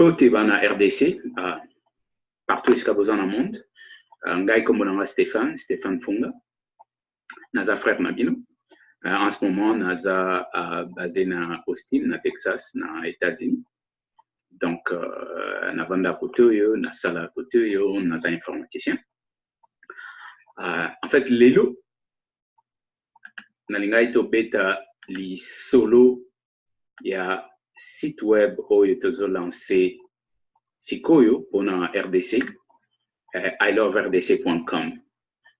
pote bana RDC, partout est-ce qu'il y a besoin dans le monde. Un gars comme on a Stéphane Funga, naza frère Nabino. En ce moment, naza basé na Austin, na Texas, na États-Unis. Donc, na vanda kotoyo, na sala kotoyo, naza informaticien. En fait, lelo, na lingai to beta li solo ya site web oyo tozo lancé sikoyo pour na RDC, iloverdc.com.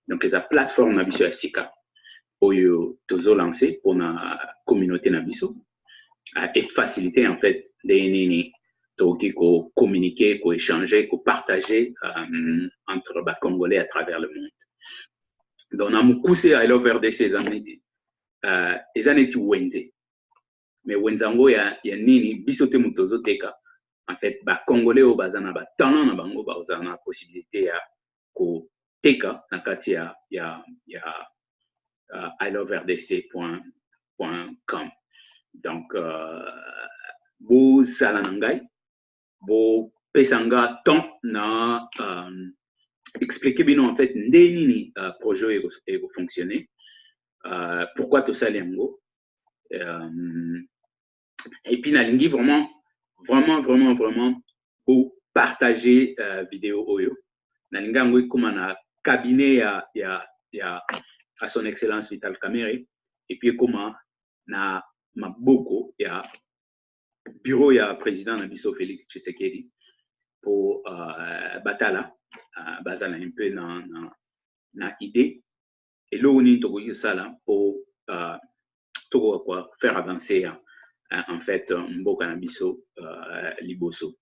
Donc, la plateforme na biso ya sika oyo tozo lancé pour na communauté na biso et faciliter en fait des nini toki ko communiquer, ko échanger, ko partager entre ba Congolais à travers le monde. Donc, on a mukuse iloverdc ezaneti wende. Mais wenzango ya nini biso te mutozo teka. En fait, ba Congolais au bazana ba talent na bango ba ozana possibilité ya ko teka na kati ya iloverdc.com. Donc bo sala nangai bo pesanga temps na expliquer bino en fait ndeni projet ego fonctionner, pourquoi tout ça liango, et puis nalingi vraiment pour partager vidéo oyo nalinga ngoi comme na cabinet ya à son excellence Vital Kamerhe, et puis comment na maboko ya bureau ya président Nabiso Félix Tshisekedi pour batala bazala un peu na idée et là on est au ça là pour faire avancer en fait mboka Nabiso liboso.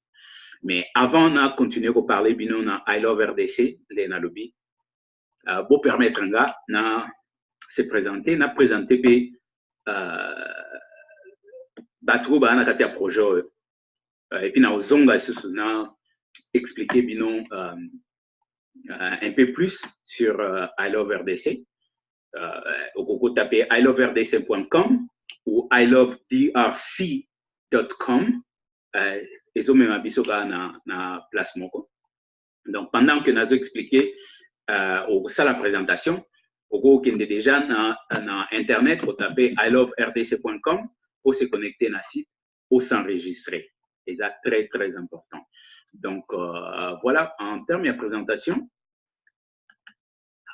Mais avant de continuer à parler bino na I Love RDC les na lobby pour permettre un gars na se présenter na présenter pe batro ba na kati ya projet et puis na ozonga susu na expliquer bino un peu plus sur I Love RDC. Vous tapez iloverdc.com ou ilovedrc.com. Ils ont même abisso na place moko. Donc pendant que nous avons expliqué ça la présentation, vous avez déjà na internet, vous tapez iloverdc.com pour se connecter à site ou s'enregistrer. Et c'est très très important. Donc voilà, en termes de présentation,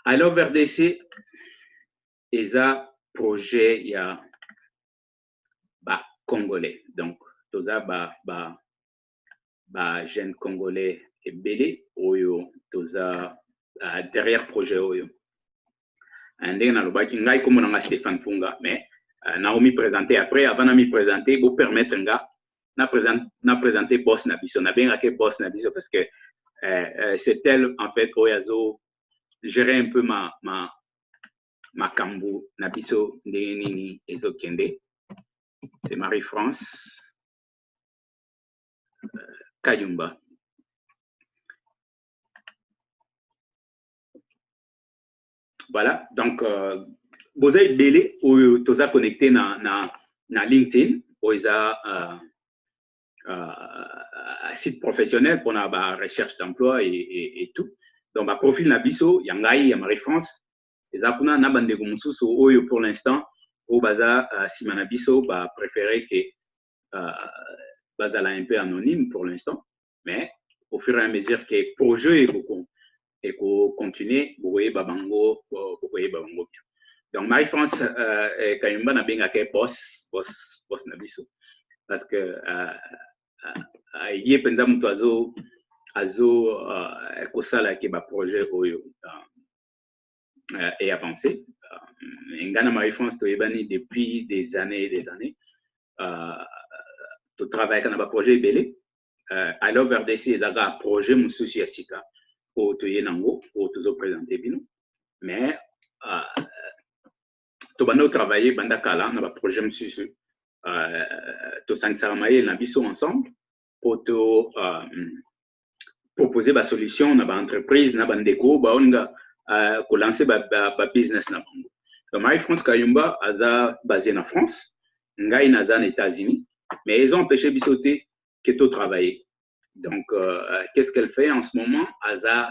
I Love RDC est un projet ya congolais. Donc tous jeunes congolais et belé oyo tous derrière projet oyo. Ndenge na lobaki ngai comme on a Stéphane Funga, mais Naomi présenté après avant de me présenter pour permettre nga na présenter boss na biso na benga ke boss na biso parce que c'est elle en fait oyazo gérer un peu ma kambu na biso ndenge nini ezokende. C'est Marie-France Kayumba. Voilà, donc vous avez belé ou tous à connecté na LinkedIn ou site professionnel pour la recherche d'emploi et tout. Donc ma profil na biso yangai ya Marie-France ezakuna na bande gumususu oyo pour l'instant au baza simana biso ba préféré que bazala un peu anonyme pour l'instant, mais au fur et à mesure que projet est beaucoup et qu'on continue, vous voyez babango bien. Donc Marie-France Kayumba na benga ke boss na biso parce que yé penda mutu azo kosala ke ba projet oyo et avancé. Ngana Marie-France toyebani depuis des années et des années. Tu travailles dans un projet belé. I Love RDC est un projet mususi ya sika pour te yenango pour te présenter bino. Mais tu vas travailler banda kala dans un projet mususi. Tu s'ensemble na biso ensemble pour te proposer ba solution na ba entreprise na bandeko ba onga ko lancer ba business na bango. Donc Marie-France Kayumba aza basé en France, ngai naza aux États-Unis, mais ils ont empêché bisoté que tu travailler. Donc, qu'est-ce qu'elle fait en ce moment? Elle est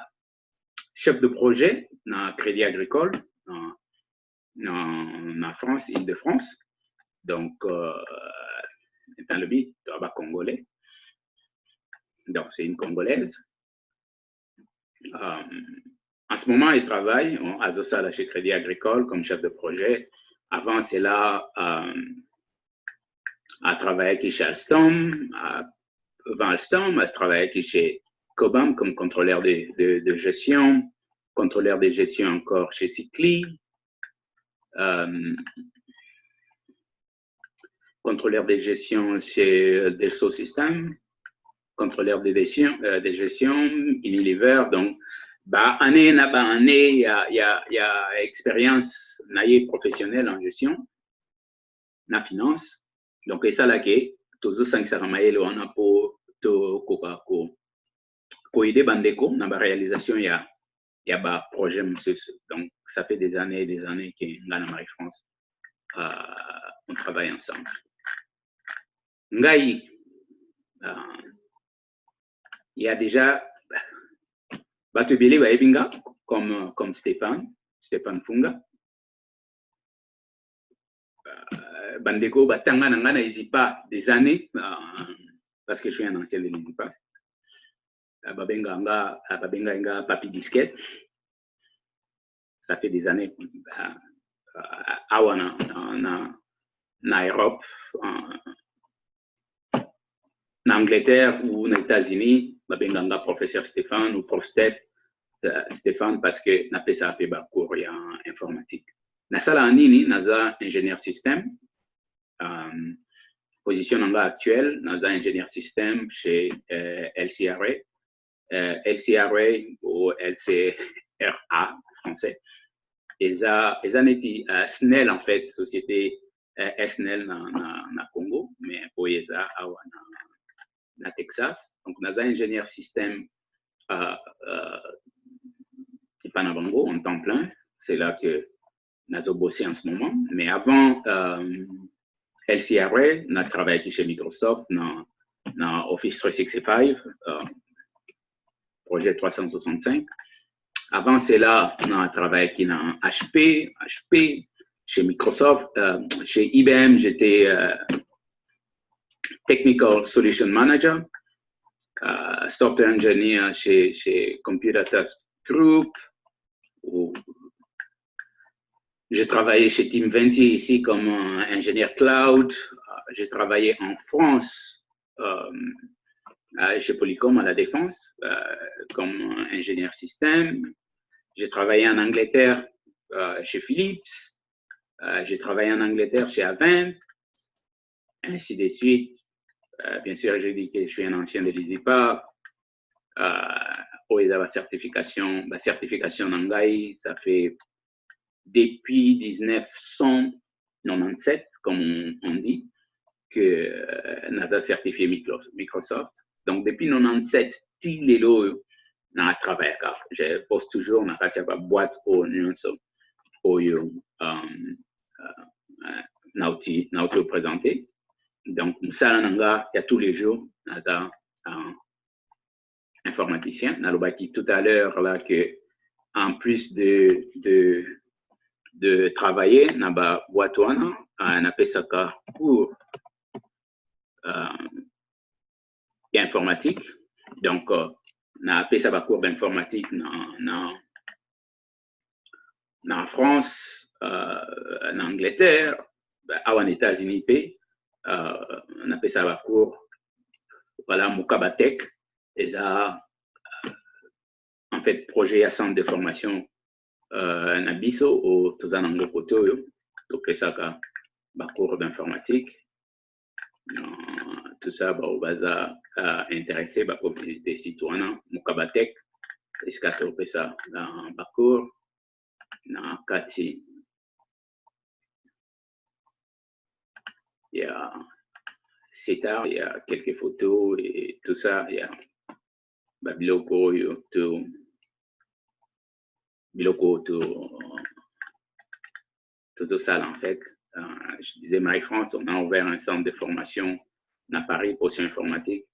chef de projet dans le Crédit Agricole, en France, Île-de-France. Donc, dans le but, tu es congolais. Donc, c'est une Congolaise. En ce moment, elle travaille à Dossala chez Crédit Agricole comme chef de projet. Avant, c'est là, elle travaillait chez Alstom, avant Alstom, elle travaillait chez Cobham comme contrôleur de gestion, contrôleur de gestion encore chez Cycli, contrôleur de gestion chez Delso Systems, contrôleur de gestion Unilever. Donc, année, il y a expérience professionnelle en gestion, en finance. Donc, c'est ça là que tous 5 saramaïle on a pour aider Bandeko dans la réalisation, il y a un projet. Donc, ça fait des années et des années que dans Marie-France, on travaille ensemble. Ngai, il y a déjà Batubili Baebinga comme Stéphane Funga. Bandeko Batanga Nangana Isipa des années, parce que je suis un ancien de l'Isipa. Babenga Papi Disquette. Ça fait des années. Awana en Europe, en Angleterre ou aux États-Unis, Babenga professeur Stéphane ou prof Stéphane parce que n'a pas ça fait cours en informatique. Na sala nini naza ingénieur système. Position actuelle naza ingénieur système chez LCRA. LCRA ou LCRA français. Eza neti SNEL en fait, société SNEL na Congo, mais pour eza awa na Texas. Donc naza ingénieur système Ipanabango en temps plein. C'est là que nazo bossé en ce moment. Mais avant LCRA, on a travaillé chez Microsoft dans Office 365, projet 365. Avant cela, on a travaillé dans HP, chez Microsoft, chez IBM, j'étais Technical Solution Manager, Software Engineer chez Computer Task Group. J'ai travaillé chez Team 20 ici comme ingénieur cloud. J'ai travaillé en France, chez Polycom à la Défense, comme ingénieur système. J'ai travaillé en Angleterre chez Philips. J'ai travaillé en Angleterre chez Avent, ainsi de suite. Bien sûr, je dis que je suis un ancien de l'ISIPA. La certification Nangai, ça fait depuis 1997, comme on dit, que NASA certifié Microsoft. Donc, depuis 1997, il est là, on a travaillé. Je poste toujours, on a fait une boîte au nuance, au présenté. Donc, ça, il y a tous les jours, NASA informaticien. On a dit tout à l'heure là que, en plus de travailler dans la boîte, on a fait ça pour informatique. Donc, on a fait ça cours d'informatique en France, en Angleterre, en États-Unis, on a fait ça cours, voilà, Mukabatek, et ça, en fait, projet à centre de formation Nabiso au Tozanango Koto, donc ça, cours d'informatique. Tout ça, on va intéresser la communauté citoyenne, Mukabatek, est-ce qu'on fait ça dans le parcours, dans Kati. Il y a CETA, il y a quelques photos et tout ça, il y a Biloko, tout ça en fait. Je disais, Marie-France, on a ouvert un centre de formation à Paris, potion informatique.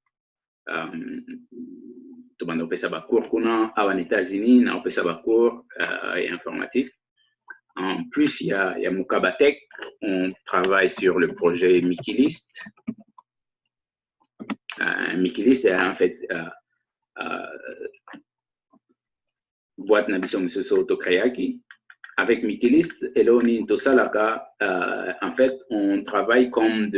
to banda opesa ba cours kuna awa na États-Unis na opesa ba cours et informatique. En plus, il y a Mukabatek, on travaille sur le projet Mikilist. Mikilist est en fait boîte Nabiso Musoso Autokreaki. Avec Mikilist, Eloni Tosalaka, en fait, on travaille comme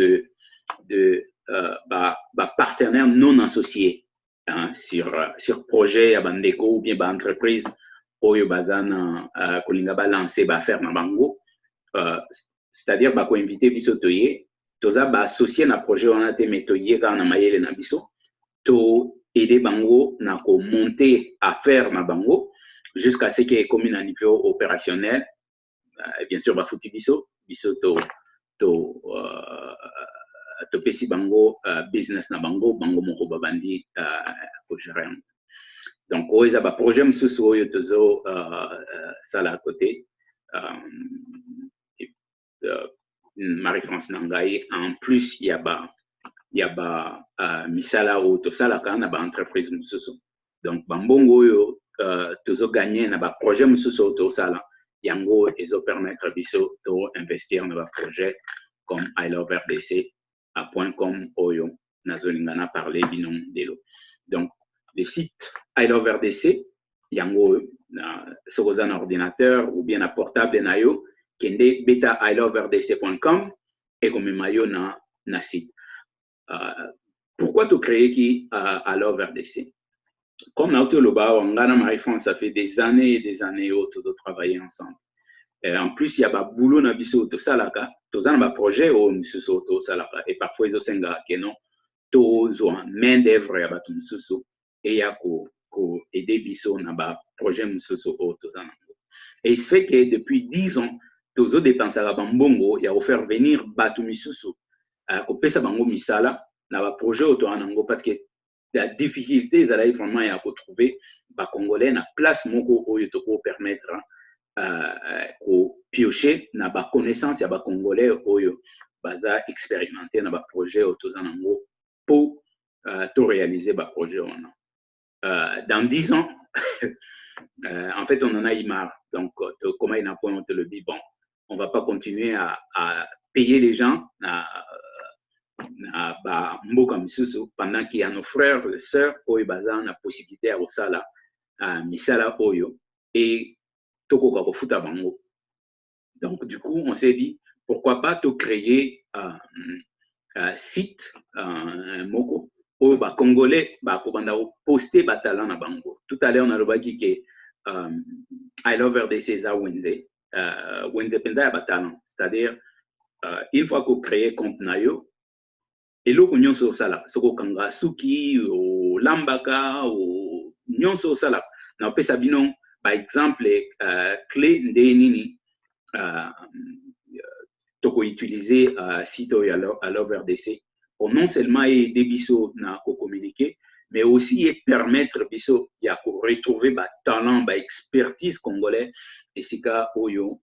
partenaires non associés sur projet à Bandeko ou bien entreprise. Oyo bazana kolinga ba lancer ba faire na bango c'est-à-dire ba ko inviter biso toye toza ba associer na projet wana te metoye ka na mayele na biso to aider bango na ko monter affaire na bango jusqu'à ce que comme un niveau opérationnel bien sûr ba futi biso to pesi bango business na bango moko babandi ko gérer. Donc, il y a un projet à côté. Marie-France Nangaï. En plus, il y a Misala ou Tosala quand on a une entreprise. Donc, Bambongo, tous gagné dans un projet Tosala. Yango, ils ont permis d'investir dans un projet comme I Love RDC, à point comme Oyo, Nazolingana parlé binom d'Elo. Donc, les sites I Love RDC, yango sur un ordinateur ou bien un portable nayo, kende beta iloverdc.com et comme mayo na site. Pourquoi tu créer qui I Love RDC? Comme nous le bas, on a Marie-France, ça fait des années et des années de travailler ensemble. Et en plus, il y a un boulot na biso to salaka, to un projet au mususo to salaka et parfois ils ont senga que non, to main d'œuvre ya batu mususo. Et il y a aider biso na ba projet musoso autozanango. Et il se fait que depuis 10 ans, tozo dépenser à Bambongo, il y a offert venir batu misuso ko pesa bango misala na ba projet autozanango parce que la difficulté ça là vraiment il y a pour trouver ba congolais na place moko oyo to ko permettre ko piocher na ba connaissance ya ba congolais oyo baza expérimenter na ba projet autozanango pour to réaliser ba projet on dans 10 ans, en fait, on en a eu marre. Donc, comment il n'a pas, on te le dit, bon, on ne va pas continuer à payer les gens pendant qu'il y a nos frères et sœurs qui ont la possibilité à Osala, à Misala Oyo, et Toko Kakofuta Bango. Donc, du coup, on s'est dit, pourquoi pas te créer un site, un Moko. Au Congolais, poster talent na bango. Tout à l'heure, on a dit que I Love RDC a Wenze. Wenze Penda a talent. C'est-à-dire, une fois qu'on crée compte nayo, et l'eau qu'on sur sala, soko kanga suki, ou lambaka, ou nyon sur sala. Na pe sabinon, par exemple, clé ndenini, toko utiliser site I Love RDC. Pour non seulement aider biso na communiquer, mais aussi permettre biso ya retrouver ba talent, ba expertise congolais et sika oyo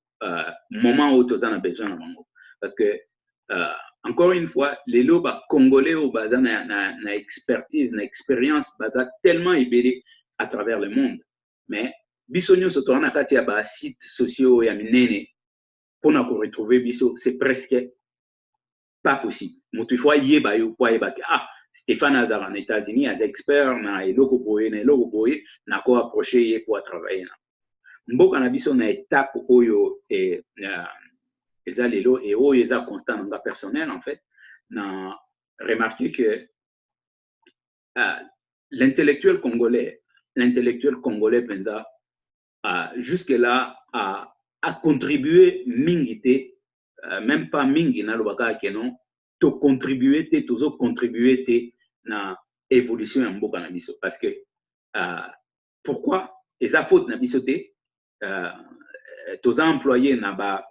moment où tous en a besoin bango. Parce que encore une fois, les loba congolais au baza na expertise, na expérience baza tellement ébélé à travers le monde. Mais biso nyo soto na kati ya ba sites sociaux ya minene pour na retrouver biso, c'est presque pas possible. Toutefois, Stéphane Azar en États-Unis a des experts, na eloko boye, na ko approcher pour travailler. Mboka na biso na étape oyo et ezalelo et oyo eza constant dans personnel en fait, na remarqué que l'intellectuel congolais penza jusque là a contribué mingité. Même pas mingi na lobaka kenon to contribuer na évolution en mboka na biso parce que pourquoi et ça faute na biso te tous employés na ba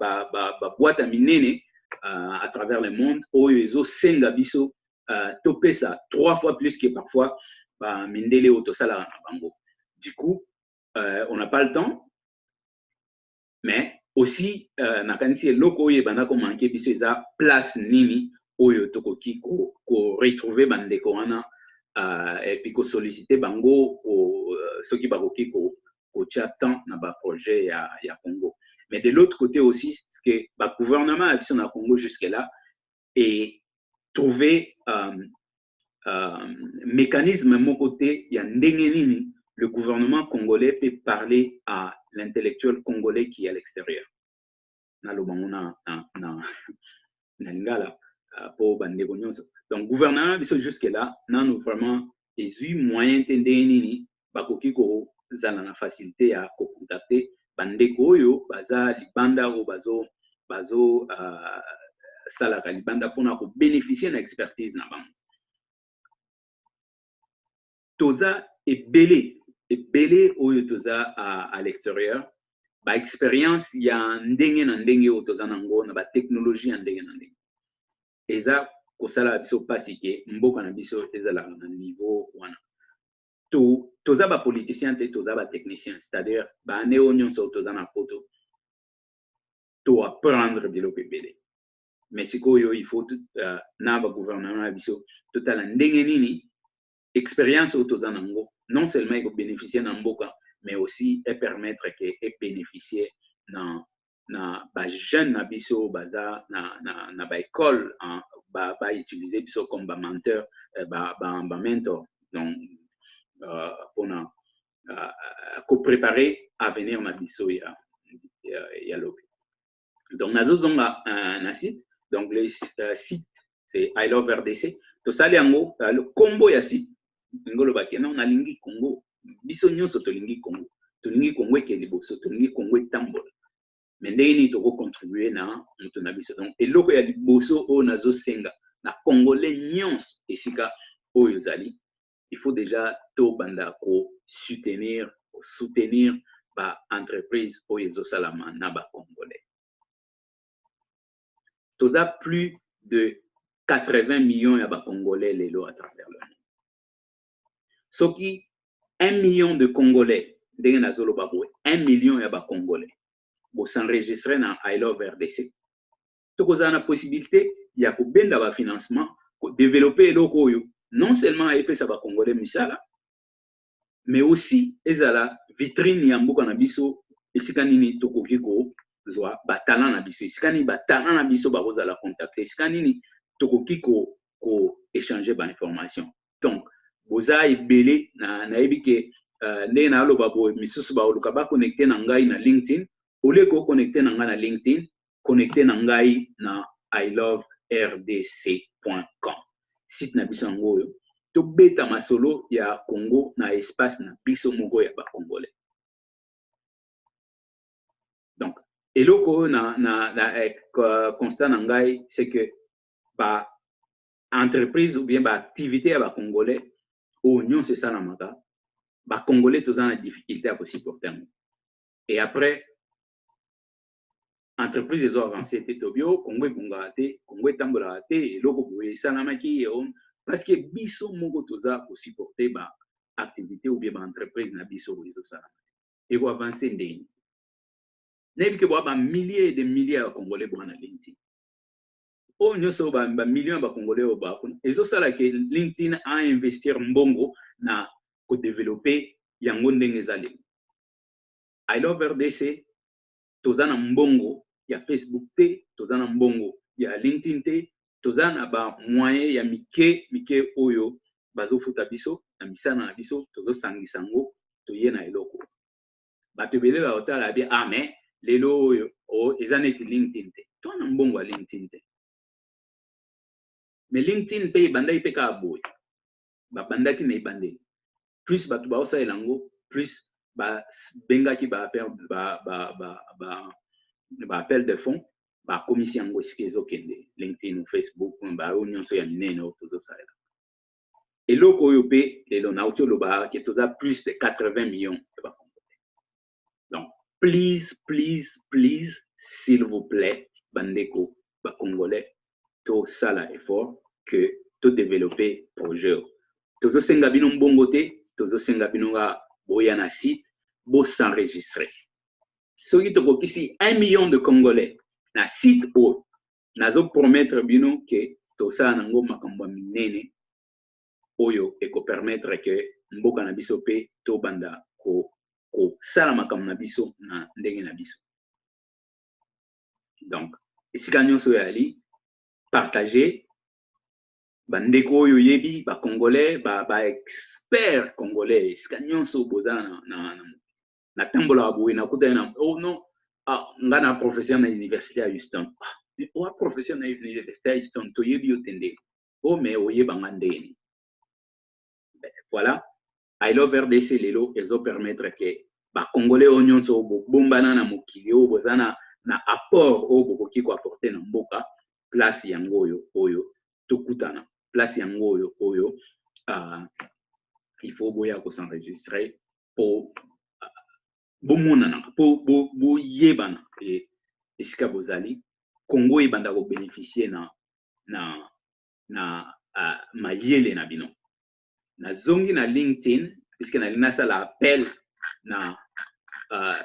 boîte à minene à travers le monde oyo ezo senga biso to pesa 3 fois plus que parfois ba mindele auto sala na bango. Du coup on n'a pas le temps mais aussi nakanisi eloko oyo ebanda komanke biso eza place nini oyo tokoki ko retrouver bandeko wana et puis solliciter bango ceux qui baroki ko tant na ba projet ya Congo. Mais de l'autre côté aussi, ce que le gouvernement a dit au Congo jusque-là et trouver mécanisme mon côté, il y a le gouvernement congolais peut parler à l'intellectuel congolais qui est à l'extérieur. Donc, gouvernement, jusque-là, nous vraiment des moyens de la facilité à contacter bandeko yo baza libanda ou bazo salaka libanda pour bénéficier de l'expertise na bango. Toza est belé oyo toza à l'extérieur. Ba expérience ya ndenge na ndenge o toza nango na ba technologie ya ndenge na ndenge. Eza kosala biso pasi ke mboka na biso ezala na niveau wana. Toza ba politicien te toza ba technicien, c'est-à-dire ba neo nyonso toza na poto to apprendre biloko ebele. Mais sikoyo il faut na ba gouvernement na biso totala ndenge nini expérience au toza nango non seulement il bénéficier na mboka mais aussi et permettre que et bénéficier na ba jeune na biso baza na ba école ba utiliser biso comme ba mentor ba mentor donc pour préparer à venir na biso ya lobi. Donc nazo zonga na site donc le site c'est I Love RDC to sali yango le combo ya site ngolo bakena on alingi Congo biso nyonso tolingi Congo ke liboso tolingi Congo tambola mais ndeni to ko contribuer na mutu na biso donc eloko ya liboso o nazo senga na congolais nyonso esika oyo zali il faut déjà to banda ko soutenir ba entreprise oyo zo salama na ba congolais. Toza plus de 80 millions ya ba congolais lelo à travers le monde. Soki 1 million de congolais ndenge nazolo babo 1 million ya ba congolais bo s'enregistrer na I Love RDC. Tokoza na possibilité ya ko benda ba financement ko développer eloko oyo non seulement epesa ba congolais misala mais aussi ezala vitrine ya mboka na biso esika nini tokoki ko zwa batala na biso esika nini batala na biso bakozala contacter esika nini tokoki ko échanger ba information. Donc boza ebele na yebi ke ndenge na aloba bo misusu ba oluka ba connecter na ngai na LinkedIn ole ko connecter na ngai na LinkedIn connecter na ngai na iloverdc.com site na biso ngoyo to beta masolo ya Congo na espace na biso moko ya ba congolais. Donc eloko na constat na ngai c'est que ba entreprise ou bien ba activité ya ba congolais au nyon c'est ça la mata ba congolais tous en difficulté à supporter. Et après entreprise des avancées te tobio Congo bungate Congo tambola te eloko boye salamaki parce que biso moko toza pour supporter ba activité ou bien ba entreprise na biso boye ça et pour avancer ndeni nebi ke ba milliers de milliers de congolais bwana LinkedIn o nyoso ba millions ba congolais o ba ezo sala ke LinkedIn a investir mbongo na ko développer yango ndenge zali I Love RDC tozana mbongo ya Facebook te tozana mbongo ya LinkedIn te tozana ba moyen ya mike oyo bazo futa biso na misana na biso tozo sangisa ngo toye na eloko bato bele ba otala bien mais lelo oyo o ezaneti LinkedIn te tona mbongo ya LinkedIn te mais LinkedIn pe banda ipeka boy ba bandaki na ibande plus bato ba osa elango plus ba bengaki ba appel de fonds ba commission ngo sikezo kende LinkedIn ou Facebook ba union so ya mineno tozo sala eloko oyo pe lelo na otyo loba ke toza plus de 80 millions de ba congolais. Donc please s'il vous plaît bandeko ba congolais to sala effort que to développer projet tozo senga bino mbongo te tozo senga bino ga boya na site bo s'enregistrer. Soki tokokisi 1 million de congolais na site o nazo promettre bino ke tosala nango makambo minene oyo eko permettre que mboka na biso pe to banda ko sala makambo na biso na ndenge na biso. Donc esika nyonso yali partager bandeko oyo yebi ba congolais ba expert congolais esika nyonso boza na tambola boye na kuta na oh non nga na professeur na université à Houston o professeur na université à Houston to yebi otende o mais oyeba ngandeni. Voilà, I love RDC lelo ezo permettre que ba congolais o nyonso bombana na mokili o bozana na apport o bokoki ko apporter na mboka place yango oyo tokutana place yango oyo il faut boya ko s'enregistrer pour bomonana pour boyebana et esika bozali Congo ebanda ko bénéficier na mayele na bino na zongi na LinkedIn puisque na linasa la appel na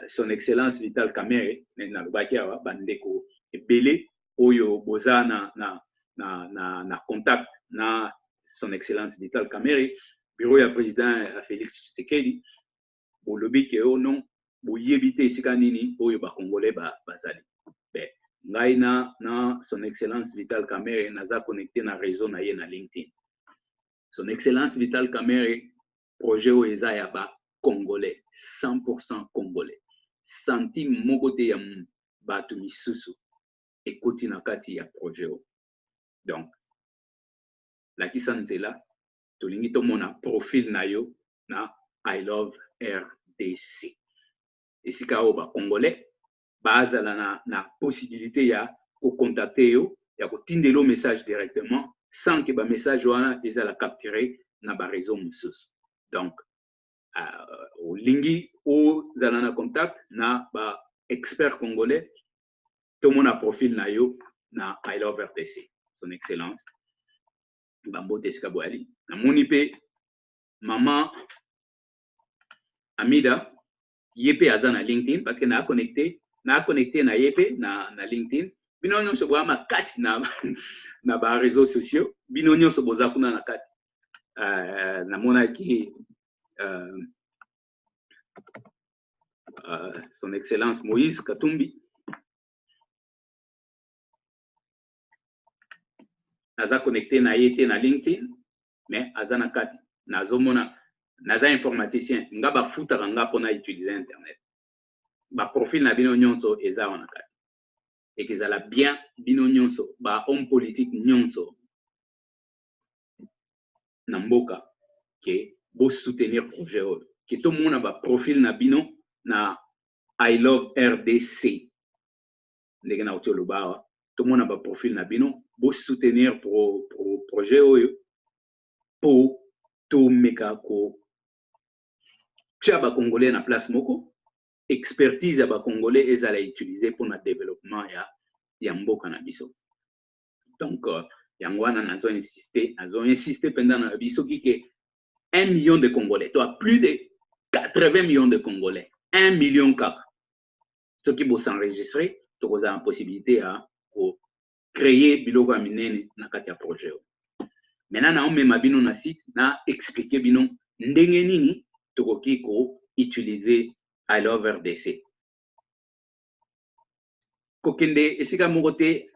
son excellence Vital Kamerhe na lobaki awa bandeko ebele oyo boza na contact na son excellence Vital Kamerhe bureau ya président Félix Tshisekedi bolobi ke o non boyebite esika nini oyo ba congolais bazali ngai na son excellence Vital Kamerhe naza connecté na réseau na ye na LinkedIn. Son excellence Vital Kamerhe projet o eza ya ba congolais 100% congolais centime moko te ya bato misusu ekoti na kati ya projet o. Donc lakisa nzela tolingi tomona profil na yo na I love RDC esika o ba congolais bazala na possibilité ya ko contacter yo ya ko tindelo message directement sans que ba message wana ezala capturé na ba réseau mosusu. Donc au lingi o zala na contact na ba expert congolais to mona profil na yo na I love RDC son excellence Bambote Skabwali na moni pe maman Amida yepe aza na LinkedIn parce que na connecté na yepe na LinkedIn bino nyonso bwa makasi na ba réseaux sociaux bino nyonso boza kuna na kati na mona ki son excellence Moïse Katumbi aza connecté na yete na LinkedIn mais aza na kati nazomona naza informaticien nga ba futaka nga pona utiliser internet ba profil na bino nyonso eza wana kati et que ça la bien bino nyonso ba homme politique nyonso na mboka ke bo soutenir projet o ke to mona ba profil na bino na I love RDC ndenge na otolo bawa to mona ba profil na bino bo soutenir projet oyo po to meka ko tia ba congolais na place moko expertise ya ba congolais ezala utiliser pour na développement ya mboka na biso. Donc yango wana nazo insister pendant na biso ki 1 million de congolais toi plus de 80 millions de congolais 1 million kaka ceux qui vont s'enregistrer to koza la possibilité à créer biloko minene na kati ya projet. Maintenant na omema bino na site na expliquer bino ndenge nini tokoki ko utiliser I love RDC. Kokende esika moko te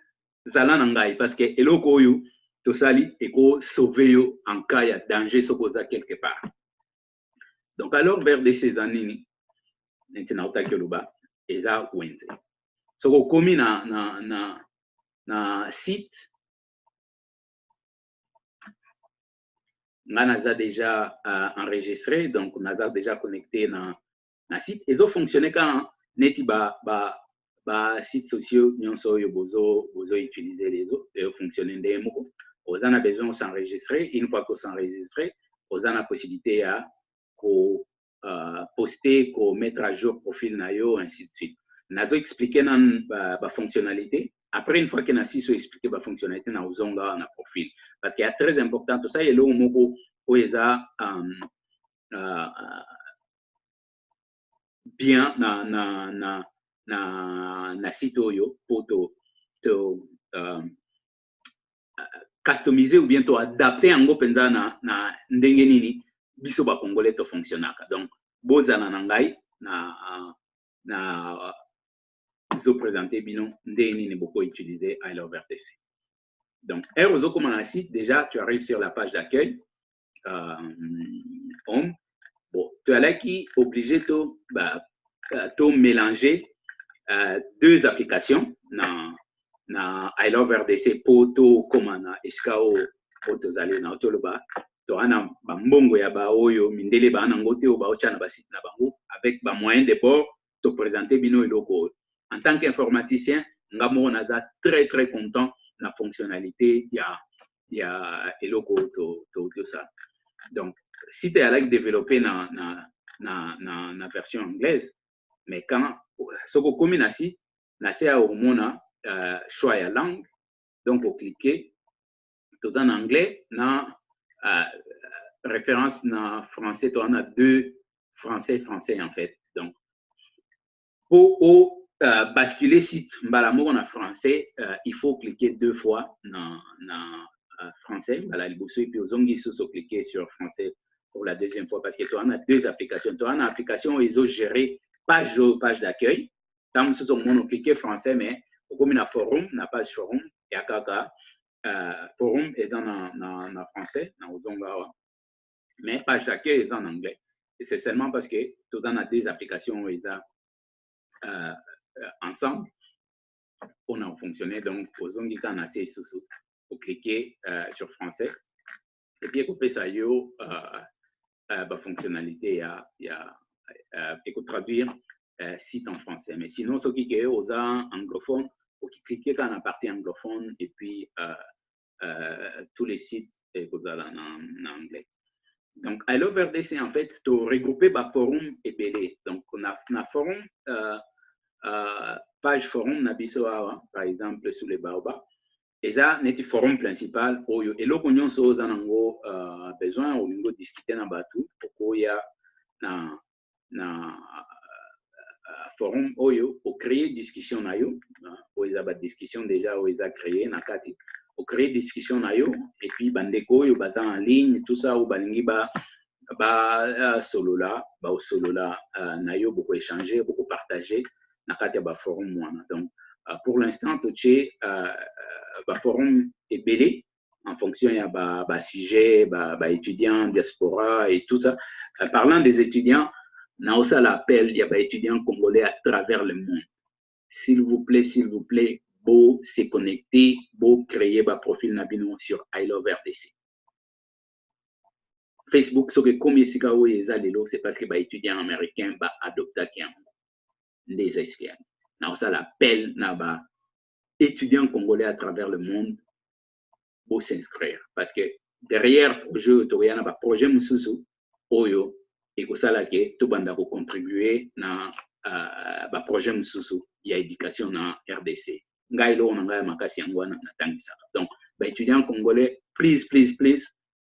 zala na ngai parce que eloko oyo tosali eko sauver yo en cas ya danger sokoza quelque part. Donc alors RDC zanini maintenant otakoloba eza wenze. Soko komi na site naza déjà enregistré donc naza déjà connecté na site et zo fonctionner quand neti ba sites sociaux nyonso yo bozo utiliser les autres et fonctionner ndenge moko oza na besoin de s'enregistrer une fois que s'enregistrer oza na possibilité à ko poster ko mettre à jour profil na yo ainsi de suite nazo expliquer na ba fonctionnalité. Après, une fois que Nassi a expliqué la fonctionnalité, na uzonga na profil. Parce qu'il y a très important, tout ça, il y a l'eau moko oeza bien na site oyo pour to customiser ou bien to adapter en penza na ndenge nini biso ba congolais to fonctionnaka. Donc bozana na ngai na zo présenter bino ndenge nini beaucoup utiliser I Love RDC. Donc ROZO comme un site, déjà tu arrives sur la page d'accueil home. Bon, tu as là qui obligé de mélanger deux applications na I Love RDC pour to comme na iskao pour to zali na to loba to ana mbongo ya ba oyo mindele ba na ngote o ba ochana ba site na bango avec ba moyen de bord to présenter bino eloko. En tant qu'informaticien, ngamo naza très content la fonctionnalité ya eloko to ça. Donc si tu es à développer na version anglaise, mais quand ce que comme nasi à au mona choix ya langue, donc vous cliquez tout en anglais na référence na français, tu en as deux français en fait. Donc pour basculer site mbalamo en français, il faut cliquer deux fois na français, voilà, et puis aux ongles sous cliquer sur français pour la deuxième fois parce que tu en as deux applications. Tu as une application ils ont géré page d'accueil. Tam sous on cliquer français mais comme une forum, na page forum, et à kaka forum est en français, na ozonga mais page d'accueil est en anglais. Et c'est seulement parce que tu en as deux applications ils ont ensemble on a fonctionné donc aux ongles quand on a assez sous vous cliquez sur français et puis couper ça yo fonctionnalité et traduire site en français. Mais sinon ce qui est aux anglophones vous cliquez quand la partie anglophone et puis tous les sites vous allez en anglais. Donc I Love RDC en fait tu regrouper par forum et BD. Donc on a forum page forum nabiso par exemple sur les baobabs. Et ça, c'est le forum principal. Et là, on a besoin de discuter dans le forum. Il y a un forum pour créer des discussions. Il y a des discussions déjà créées. Pour créer des discussions. Et puis, il y a en ligne, tout ça, il y a solo là, beaucoup échanger, beaucoup partager. Il y a un forum. Donc, pour l'instant, tu as forum est belé en fonction de sujet, étudiants, diaspora et tout ça. Parlant des étudiants, on a aussi l'appel, il y a des étudiants congolais à travers le monde. S'il vous plaît, beau se connecter, beau créer un profil nabino sur I Love RDC. Facebook, ce que comme c'est parce que les étudiants américains ont adopté les experts. On a aussi l'appel, étudiants congolais à travers le monde pour s'inscrire. Parce que derrière le projet, il y a un projet Mususu, Oyo, et que ça, tout le monde contribuer à un projet Mususu, il y a éducation dans RDC. Donc, les étudiants congolais, please,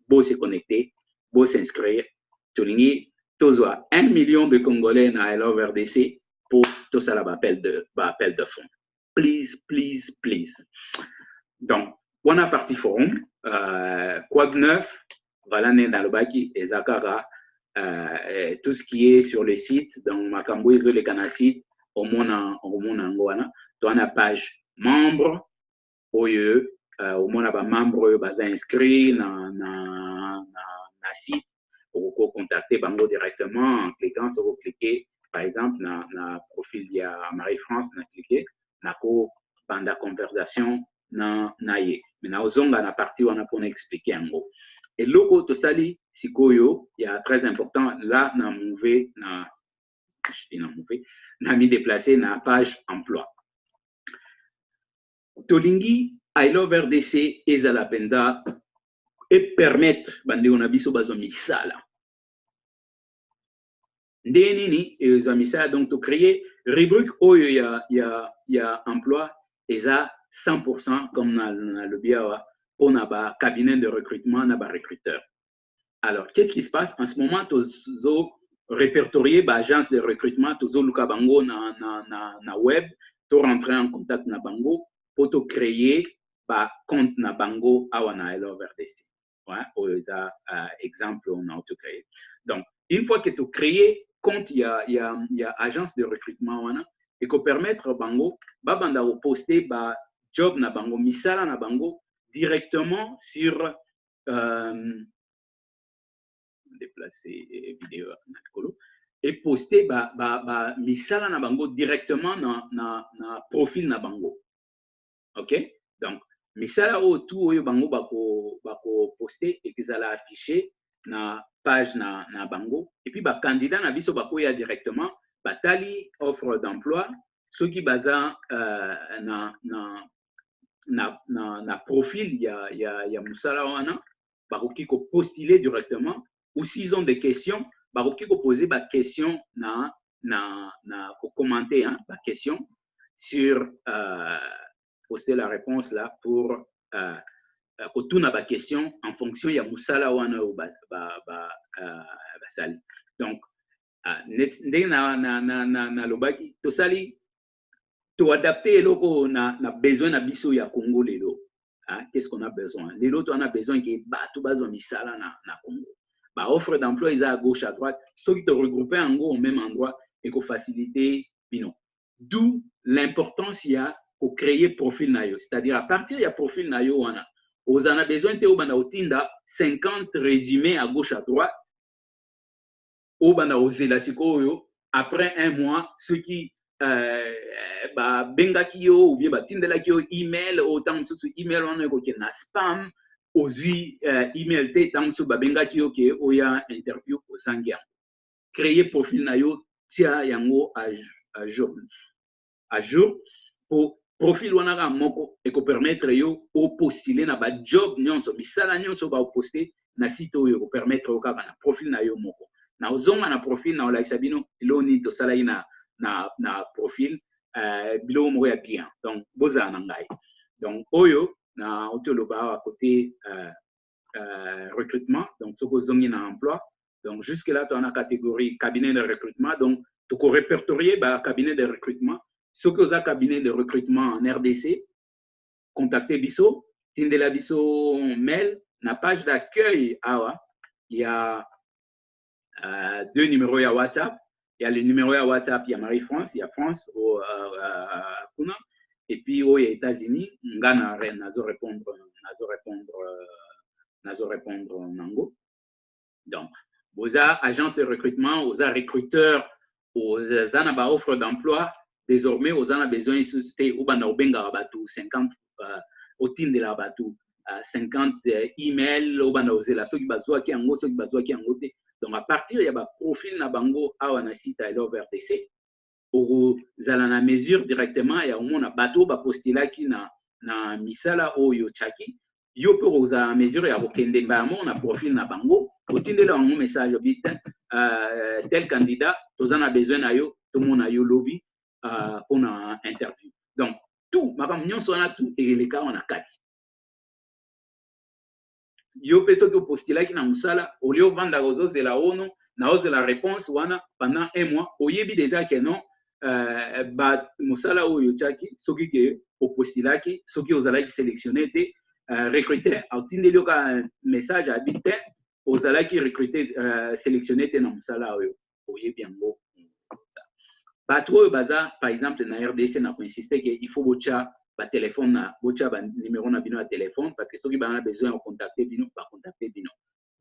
pour se connecter, pour s'inscrire. Tout le monde, 1 million de Congolais dans I Love RDC pour tout ça, l'appel de fonds. Please. Donc, on a parti forum, quoi de neuf, voilà, dans le baki, et Zakara, tout ce qui est sur le site, donc, Makamboizo, le canasite, au monde Angoana, tu as une page membre, au monde a membre, inscrit dans le site, pour contacter Bango directement en cliquant sur cliquer, par exemple, dans le profil de Marie-France, on a cliqué, on a la conversation na ye. Maintenant, on a partie où on a pour expliquer en gros. Et l'autre, tout ça, il y a très important, là, on a mis déplacé dans la page emploi. Tolingi, I Love RDC, et Zalapenda, et permettre, on a vu ce misala. Ndeni, et misala, donc, de créer rubrique où il y a emploi, et ça, 100% comme dans le BIA, on a un cabinet de recrutement, on a un recruteur. Alors, qu'est-ce qui se passe? En ce moment, tu as répertorié l'agence de recrutement, tu as Luka Bango na web, tu rentres en contact na Bango pour te créer ba compte na bango awana Hello RDC. Ouais, exemple on a tout créé. Donc une fois que tu crées compte, il y a agence de recrutement wana et qu'on permettre bango ba banda au poster ba job na bango misala na bango directement sur déplacer vidéo et poster ba misala na bango directement na profil na bango. OK? Donc misala o tout oyo bango bako poster et que ça l'a affiché na page na bango et puis ba candidat na biso bako ya directement batali offre d'emploi ceux qui baza na profil ya musala wana bakoki ko postuler directement ou s'ils ont des questions bakoki ko poser ba question ko commenter hein ba question sur poster la réponse là pour kotuna ba question en fonction ya musala wana basali. Donc ndenge na lobaki tosali to adapter eloko na besoin na biso ya Congo lelo. Qu'est-ce qu'on a besoin? Lelo on a besoin que bato bazo misala na Congo. Ba offre d'emploi ils à gauche à droite, ceux qui te regrouper en gros au même endroit et qu'on faciliter bino. D'où l'importance il y a pour créer profil na yo, c'est-à-dire à partir ya profil na yo wana, aux en a besoin te obana otinda 50 résumés à gauche à droite. Obana ozela sikoyo après un mois ceux qui bengaki yo ou bien batindelaki yo email autant msusu email wana ko na spam ozui email te tant msusu bengaki yo ke oya interview osangia créer profil na yo tia yango à jour pour profil wana ka moko et ko permettre yo o postuler na ba job nyonso bisala nyonso ba poster na site oyo ko permettre o ka na profil na yo moko na ozonga na profil na olaisa bino loni to sala na profil bilo mo ya bien donc boza na ngai donc oyo na otoloba à côté recrutement donc soko zongi na emploi donc jusque là tu as une catégorie cabinet de recrutement donc tu ko répertorier ba cabinet de recrutement soko oza cabinet de recrutement en RDC contacter biso tindela biso mail na page d'accueil awa il y a deux numéros à WhatsApp. Il y a le numéro à WhatsApp, il y a Marie-France, il y a France au Kuna, et puis aux États-Unis, Ngana nazo répondre Nango. Donc, aux agences de recrutement, aux recruteurs, aux anaba offre d'emploi, désormais aux ana besoin de société ou bana obenga batu 50 au team de la batu 50 emails au bana ozela ceux qui bazwa ki ango ceux qui bazwa ki ango. Donc, à partir de la profil na bango à un site à l'OVRTC, vous allez na mesure directement et au moins bateau ba postila qui na misala o yo chaki yo pour vous à mesure ya bokende ba mon na profil na bango otinde la un message bit tel candidat tous en a besoin na yo tout le monde a yo lobby pour une interview. Donc tout ma femme nyonso na tout et les cas on a quatre. Yo peso que postila qui na musala au lieu vendre aux zela ono na ose la réponse wana pendant un mois oyebi déjà que non ba musala o yo chaki soki ke au postila qui soki ozala qui sélectionné te recruter atindeli ka message à bité ozala qui recruter sélectionné te na musala o oyebi yango bato baza par exemple na RDC na insister que il faut bocha ba téléphone na bocha ba numéro na bino à téléphone parce que ceux qui ont besoin de contacter bino ba contacter bino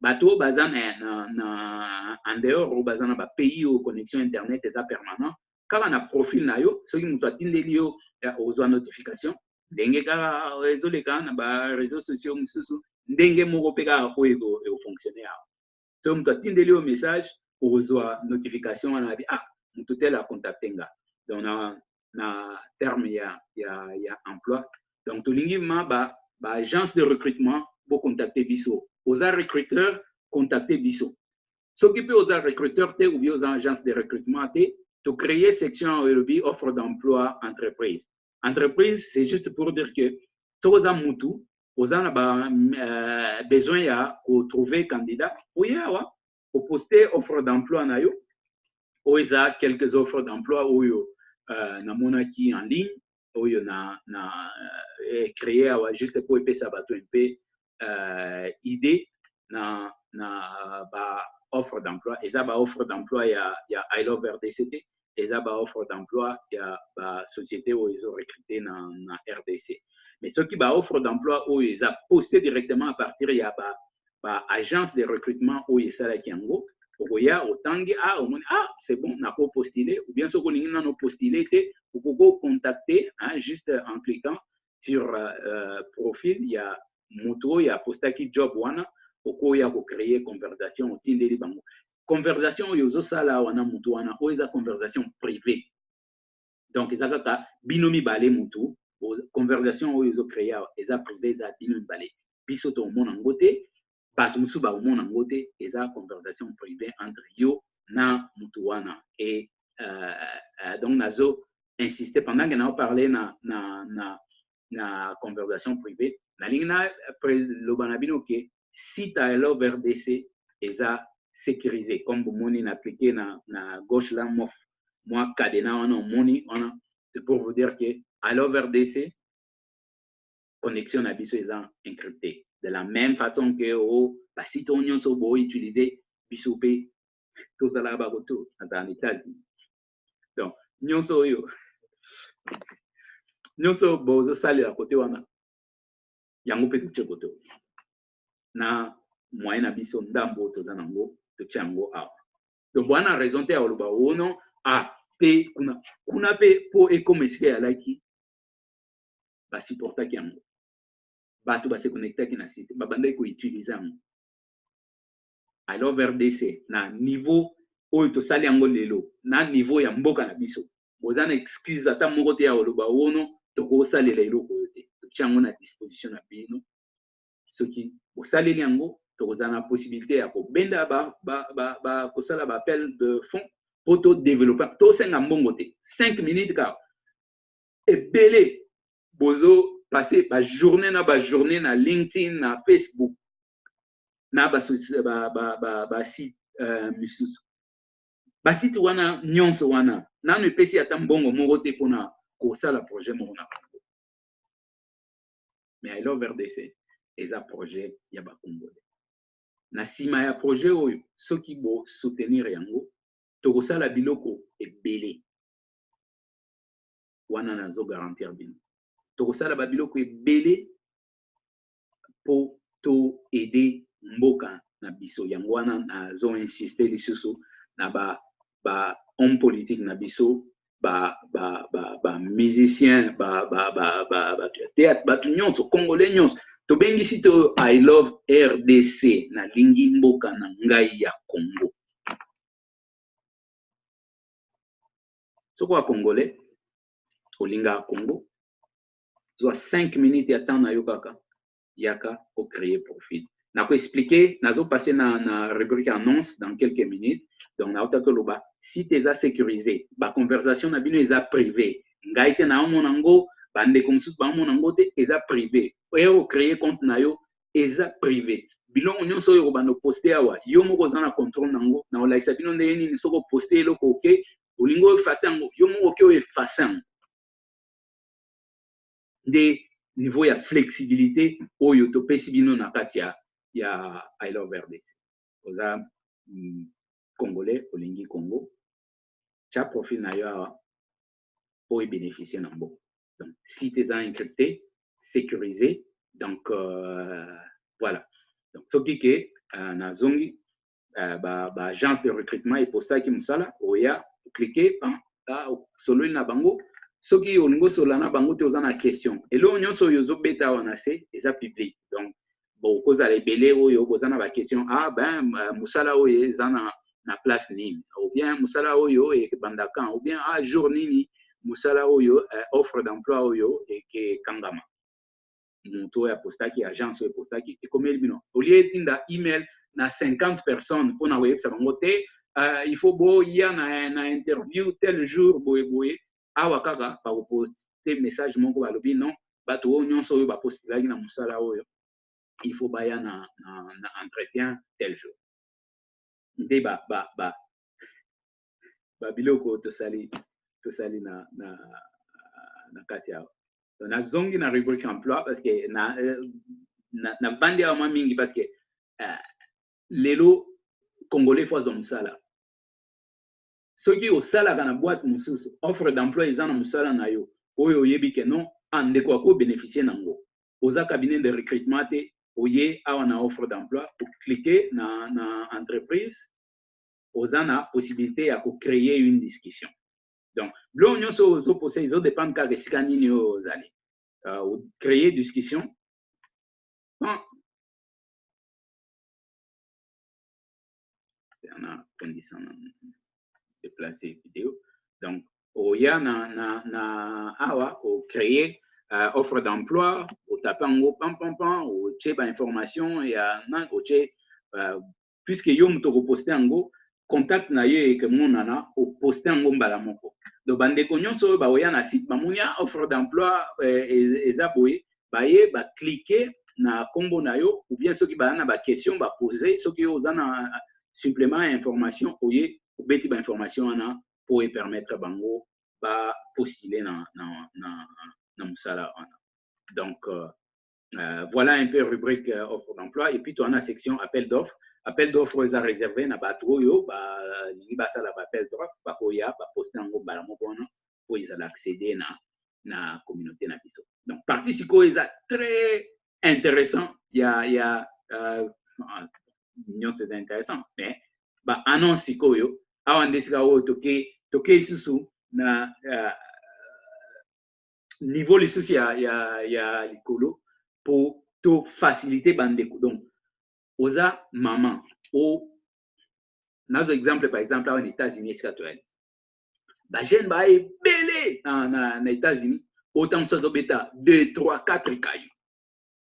bato baza na en dehors ou baza na ba pays ou connexion internet eza permanent kala na profil na yo ceux qui muto atindeli yo ozo notification ndenge ka réseau le ka na ba réseaux sociaux mususu ndenge moko peka ko ego fonctionner aho so muto atindeli yo message ozo notification na bi muto tel a contacter nga donc na terme ya emploi donc tolingi ma ba agence de recrutement pour contacter biso aux recruteurs contacter biso s'occuper aux recruteurs te ou bien aux agences de recrutement te to créer section Eurobi offre d'emploi entreprise c'est juste pour dire que tous les mutu aux en besoin ya pour trouver candidat ou ya wa pour poster offre d'emploi na yo ou quelques offres d'emploi ou yo na monaki en ligne oyo créé juste pour epesa bato un peu idée na ba offre d'emploi. Eza ba offre d'emploi ya I Love RDC, eza ba offre d'emploi ya ba société où ils ont recruté na RDC. Mais ceux qui ba offre d'emploi où ils ont posté directement à partir ya ba agence de recrutement où ils sont yango. Okoya otangi c'est bon, n'a pas postulé, ou bien ce qu'on a postulé, vous pouvez contacter juste en cliquant sur profil, il y a Moto, il y a postaki job wana, okoya ko créer conversation tindeli bango. Conversation yozo sala wana Moto wana, o eza conversation privée. Donc eza kaka binomi balé Moto, conversation o yozo créer eza privé eza binomi balé. Biso to mona ngote bato musu ba mona ngote eza conversation privée entre yo na mutu wana et donc nazo insister pendant que na parler na conversation privée na lingna le banabino que site I Love RDC eza sécurisé comme vous moni appliqué na gauche là moi cadena wana moni wana c'est pour vous dire que I Love RDC connexion na biso eza encrypté. De la même façon que ba site nyonso bo utiliser biso pe tozala ba koto en États-Unis. Donc nyonso yo nyonso bo zo salela côté wana yango pe tuche koto na moyen na biso ndambo toza nango to chango awa. Donc wana raison te oloba ono te kuna pe po e-commerce ya laki ba supporta yango. Bato ba se connecter ki na site ba banda ko utiliser yango. I Love RDC na niveau oyo tosali yango lelo na niveau ya mboka na biso boza na excuse ata moko te ya oloba wono tokosalela eloko oyo te totia yango na disposition na bino soki bosaleli yango tokoza na possibilité ya kobenda kosala ba appel de fonds po to développer tosenga mbongo te 5 minutes ka ebele bozo passer ba journée na LinkedIn na Facebook na ba site misusu ba site wana nyonso wana nanu epesi ata mbongo moko te mpona kosala projet moko na bango. Mais I Love RDC eza projet ya bakongole na nsima ya projet oyo soki bo soutenir yango tokosala biloko ebele wana nazo garantir bino tokosala ba biloko ebele po to aider mboka na biso yango wana nazo insister lisusu na ba homme politique na biso ba musicien théâtre bato nyonso congolais nyonso tobengisi to I Love RDC na lingi mboka na ngai ya Congo. Soko wa congolais olinga Congo soit 5 minutes ya temps na yo kaka yaka au créer profil. Na ko expliquer nazo passer na rubrique annonce dans quelques minutes. Donc na otaka loba si teza sécurisé ba conversation na bino eza privé ngai te na mona ngo bande comme sous ba mona ngo te eza privé oyo créer compte na yo eza privé bilongo nyonso oyo bando poster awa yo moko za na contrôle nango na olaisa bino ndenge nini soko poster eloko oke olingo effacer yango yo moko ke effacer yango de niveau ya flexibilité oyo topesi bino na kati ya I Love RDC oza congolais olingi Congo cha profil na yo awa pour y bénéficier na mbo. Donc si tu es encrypté sécurisé donc voilà donc ce qui est na zongi agence de recrutement et pour ça qui musala oya cliquer solo na bango soki olingo solana bango te ozana question elo nyonso yozo beta wana se eza public donc bon kozala ebele oyo bozana ba question musala oyo ezana na place nini ou bien musala oyo e bandaka ou bien jour nini musala oyo offre d'emploi oyo et que kangama muto ya postaki agence ya postaki et comme bino au lieu tinda email na 50 personnes pour na website bango te il faut bo ya na interview tel jour boye awa kaka ba poster message moko balobi non bato nyonso oyo ba postulaki na musala oyo il faut baya na entretien tel jour nde ba biloko tosali na na kati awa. Donc na zongi na rubrique emploi parce que na bandi awa mingi parce que lelo congolais fois za musala. Soki osalaka na boîte mususu offre d'emploi eza na musala na yo oyo oyebi ke non andeko ako bénéficier nango. Oza cabinet de recrutement te oye awa na offre d'emploi pour cliquer na entreprise oza na possibilité ya ko créer une discussion. Donc blo nyonso ozo poser izo dépendre ka esika nini ozali. Créer discussion. Bon. On a condition déplacer vidéo. Donc, oya na awa o créer offre d'emploi, o tapango pam pam pam, o cheba information ya na o che puisque yo mutoko poster ango contact na ye ke monana o poster ango mbala moko. Do bande konyonso ba oya na site bamunya offre d'emploi eza boye ba ye ba cliquer na kombo na yo ou bien soki ba na ba question ba poser soki yo na supplément information oye beti ba information ana pour permettre bango ba postuler na musala ana. Donc voilà un peu rubrique offre d'emploi et puis tu as une section appel d'offres. Appel d'offres est réservé na bato yo ba ni ba sala ba appel d'offres ba koya ba poster ngo bala moko wana pour ils accéder na communauté na biso. Donc partie siko est très intéressant. Il y a c'est intéressant mais ba annonce siko yo awa ndesika o toke isusu na niveau lisusu ya likolo pour to faciliter bandeko. Donc oza maman o nazo exemple par exemple en États-Unis esika to ali ba jeune ba ebele na États-Unis autant ça beta 2 3 4 kayu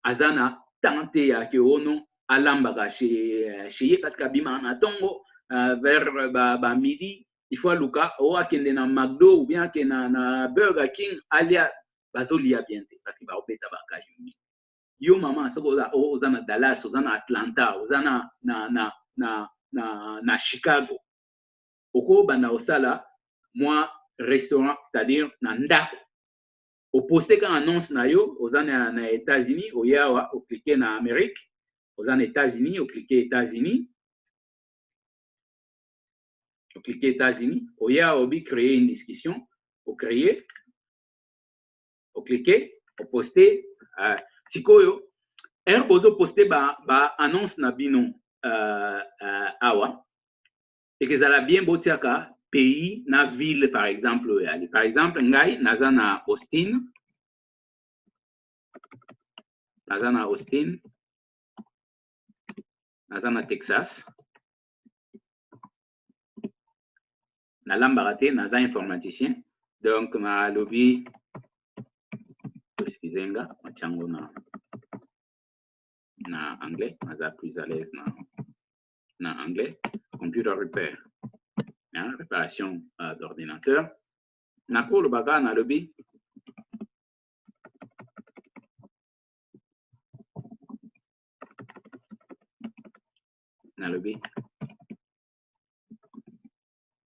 azana tante ya ke ono alambaka chez parce qu'abima na tongo vers ba midi il faut luka o akende na McDo ou bien ke na Burger King alia bazolia bien parce que ba obeta ba kayu yo maman soko oza na Dallas oza na Atlanta oza na Chicago oko bana osala moi restaurant c'est-à-dire na ndako o poster ka annonce na yo oza na États-Unis o yawa o cliquer na Amérique oza na États-Unis o cliquer États-Unis o cliquer États-Unis o yawa obi créer une discussion o créer o cliquer o poster sikoyo bozo poster ba annonce na bino awa et que ça la bien botiaka pays na ville par exemple ngai naza na Austin naza na Texas na lambaraté naza informaticien donc na lobby excusez-moi machango na anglais naza plus à l'aise na anglais computer repair réparation d'ordinateur na ko baga na lobby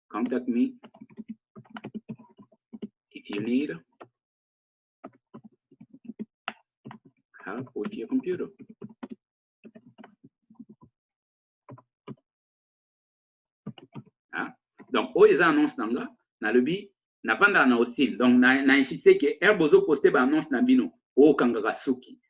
contact me if you need help with your computer. Donc, oh, ils annoncent dans le lobby, n'a pas d'annonce. Donc, n'a insisté que Airbozo posté annonce dans bino, oh Kangasuki,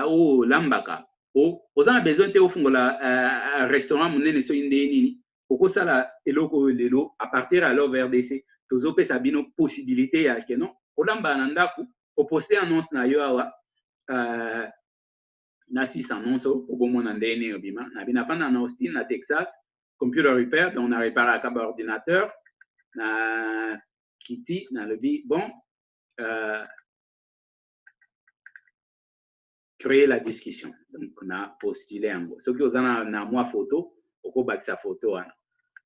oh Lambaka, oh, vous avez besoin de faire un restaurant, mon nez so indéni, pour ça la eloko lelo à partir alors vers DC, tous opé sabino possibilité à que non, au lamba nandaku, au poster annonce na yoawa, na 6 annonces au bon moment ndéni obima, na bina pas na Austin, na Texas. Computer repair, donc on a réparé un câble ordinateur, na Kitty, na le bi, bon, créer la discussion. Donc on a postulé un mot. Ceux qui ont na moi photo, on peut sa photo.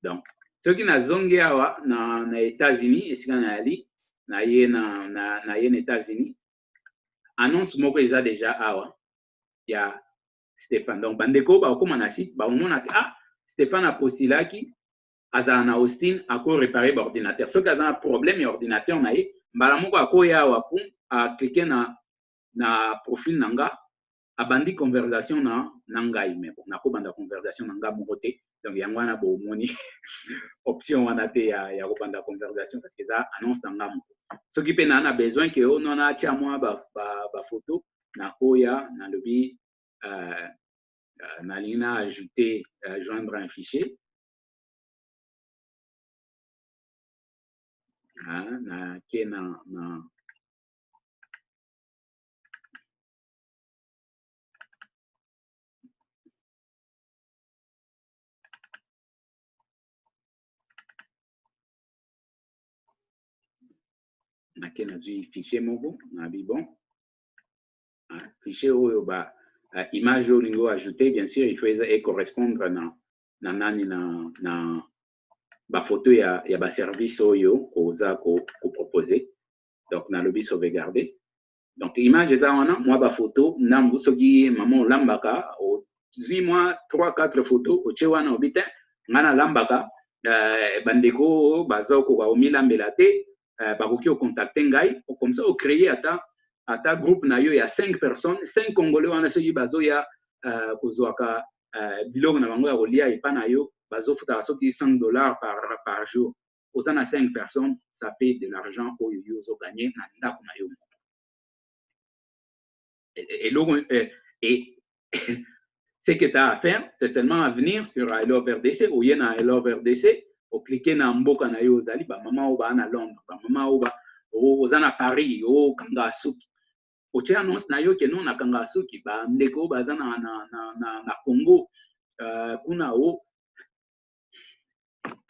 Donc ceux qui na zongi awa na États-Unis, et si on a ali, na États-Unis, annonce moko ils a déjà awa. Il y a Stéphane. Donc bandeko ba comme on a site, ba on a Stéphane a postulé qui a Austin a réparé l'ordinateur. Ce qui a un problème, l'ordinateur n'a mbala moko akoya awa pu cliquer na profil nanga abandi conversation na ngai mais bon nakobanda conversation nanga moko te donc yango wana bomoni option wana te ya kobanda conversation parce que ça annonce nanga moko soki pe na besoin que on a tia moi ba photo nakoya na lobi nalingi na ajouter joindre un fichier na ke na nake nazwi fichier moko nabi bon fichier oyo ba image olingo ajouter bien sûr il faut correspondre na nani na ba photo ya ba service oyo oza ko proposer donc na lobby sauvegarder donc image eza wana moi ba photo ndambu soki maman lambaka zwi moi 3-4 photos otie wana obite ngana lambaka bandeko baza ko ba omilambela te bakoki contacter ngai comme ça au créer ata groupe na yo ya 5 personnes 5 congolais wana soki bazoya kozwaka biloko na bango ya kolia epa na yo bazofutaka soki $100 par jour oza na 5 personnes ça paye de l'argent oyo yo ozoganye na ndako na yo et ce que tu as à faire c'est seulement à venir sur I Love RDC ou yena I Love RDC o cliquer na mboka na yo ozali ba mama o ba na Londres ba mama o ba oza na Paris o kanga suki o tia annonce na yo ke non na kanga suki ba ndeko baza na Congo kuna o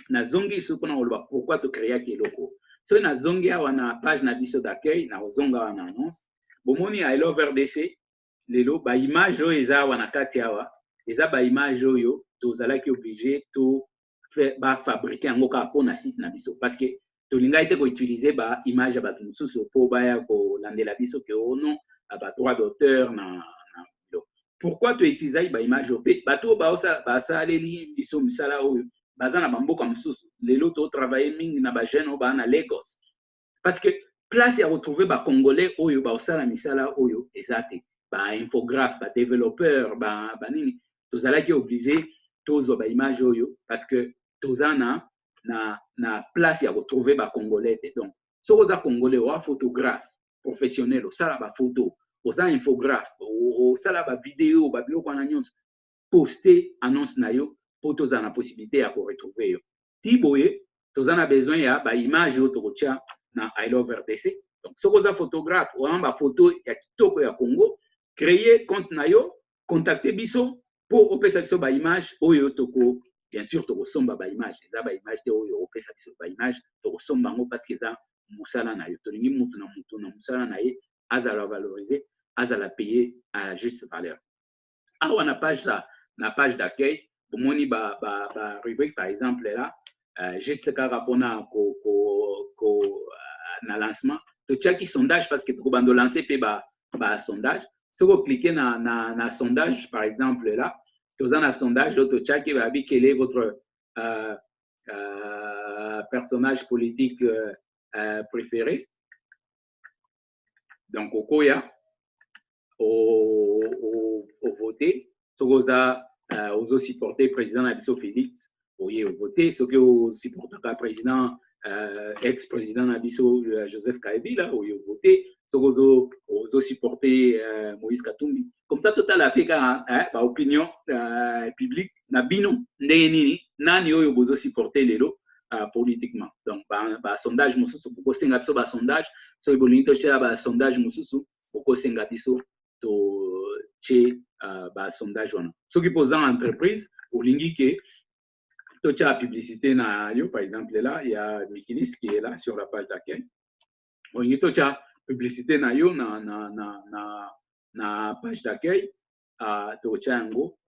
na zongi su kuna oloba pourquoi tu créer keloko so na zongi awa na page na biso d'accueil na ozonga wana annonce bomoni I Love RDC lelo ba image oyo eza wana kati awa eza ba image oyo tozalaki obligé to ba fabriquer yango kaka mpona site na biso parce que tolinga ete koutiliser ba image ya bato mosusu mpo baya kolandela biso ke ono ba droit d'auteur na pourquoi toutilisai ba image oyo mpe bato oyo basaleli biso misala oyo baza na bamboka mosusu lelo totravaille mingi na bajeune oyo baa na Lagos parce que place ya retrouver bacongolais oyo baosala misala oyo eza te bainfographe badéveloppeur banini tozalaki obligé tozwa baimage oyo parce que toza na place ya retrouver bacongolais te donc soki oza congolais oza photographe professionnel osala bafoto oza infographe osala bavideo babiloko wana nyonso poste annonce na yo mpo tozala na possibilité ya koretrouve yo ti boye toza na besoin ya baimage oyo tokotia na I Love RDC donc soki oza photographe oza bafoto ya kitoko ya Congo créer compte na yo contacter biso mpo opesa biso baimage oyo toko bien sûr tokosomba baimage eza baimage te oyo opesa biso baimage tokosomba yango parce que eza mosala na yo tolingi mutu na mosala na ye azala valoriser azala payer à juste valeur awa na page d'accueil bomoni ba rubrique par exemple là juste kaka mpona na lancement totiaki sondage parce que tokobanda lancer mpe ba sondage soki ocliquer na sondage par exemple là toza na sondage oyo totiaki babi quel est votre personnage politique préféré donc okoya voter soki ozo supporter président na biso Félix oye voter soki osupportaka président ex-président na biso Joseph Kabila oye voter soki ozo supporter Moïse Katumbi comme ça totala pe kaka ba opinion publique na bino ndenge nini nani oyo bozo supporter lelo politiquement donc ba sondage mosusu bokosenga biso ba sondage soki bolingi totyela ba sondage mosusu bokosenga biso to tie ba sondage wana soki poza entreprise olingi ke totia publicité na yo par exemple là il y a Mikilis qui est là sur la page d'accueil olingi totia publicité na yo na page d'accueil totia yango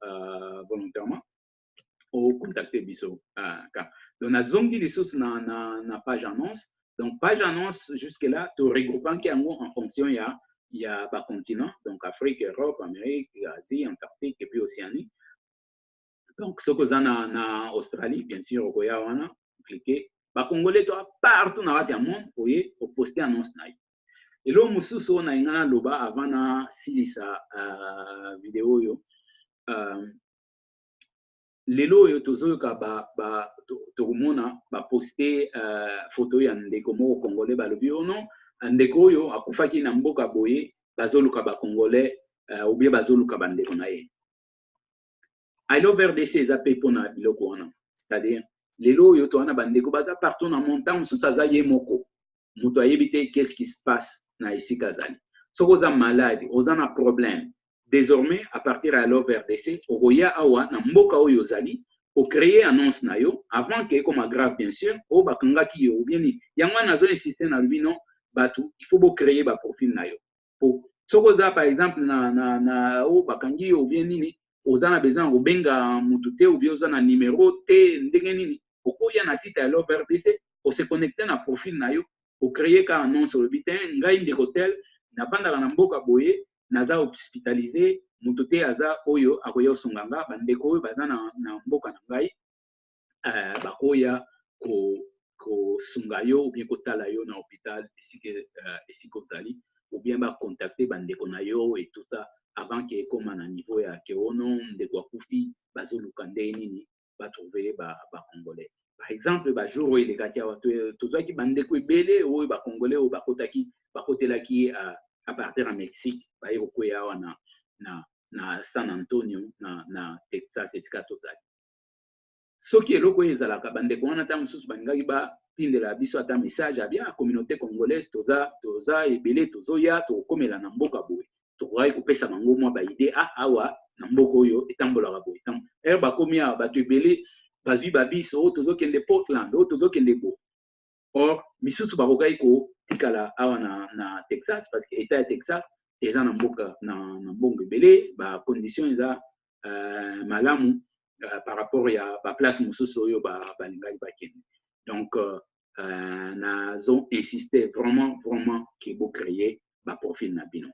volontairement au contacter biso donc na zongi lisusu na page annonce donc page annonce jusque là to regroupant yango en fonction il y a ba continent donc Afrique, Europe, Amérique, Asie, Antarctique et puis Océanie. Donc ce que ça na Australie bien sûr okoya wana cliquer Congolais partout dans le monde pour poster annonce na yo. Et là mususu na ingana loba avant na silisa vidéo yo lelo yo tozoyoka tokomona baposte photo ya ndeko moko congolais balobi non ndeko oyo akufaki na mboka boye bazoluka bacongolais ou bien bazoluka bandeko na ye. I love RDC eza pe mpona biloko wana, c'est-à-dire lelo oyo towana bandeko baza partout na montagne mosusu aza ye moko moto ayebi te qu'est-ce qui se passe na esika azali. Soki oza malade oza na problème, désormais à partir ya love RDC okoya awa na mboka oyo ozali ocréer annonce na yo avant que comme grave bien sûr oyo bakangaki yo ou bien nini yango wana nazo insiste na lobi non bato il faut bocréer baprofil na yo po soki oza par exemple na oyo bakangi yo ou bien nini oza na besoin kobenga mutu te ou bien oza na numéro te ndenge nini okoya na site ya love RDC ose connecter na profil na yo ocréer ka annonce olobi te ngai ndeko tel navandaka na mboka boye naza hospitalisé mutu te aza oyo akoya osonga nga bandeko oyo baza na mboka na ngai bakoya kosunga yo ou bien kotala yo na hôpital esika ozali ou bien bacontacter bandeko na yo et tout ça avant que ekoma na niveau ya ke ono ndeko akufi bazoluka ndenge nini batrouve bacongolais. Par exemple bajour oyo elekaki awa tozwaki bandeko ebele oyo bacongolais oyo bakotelaki à partir à Mexique baye kokwea awa na San Antonio na Texas esika tozali. Soki eloko oyo ezalaka bandeko wana ata mosusu balingaki batindela biso ata message abia ya communauté congolaise toza ebele tozoya tokomela na mboka boye tokoki kopesa bango mwa baide awa na mboka oyo etambolaka boye bakomi awa bato ebele bazwi babiso oyo tozokende Portland oyo tozokende bo or misusu bakokaki kotikala awa na Texas parce que état ya Texas eza na mboka na mbongo ebele bacondition eza malamu par rapport ya baplace mosusu oyo balingaki bakende. Donc nazo insister vraiment ke bocréer baprofil na bino.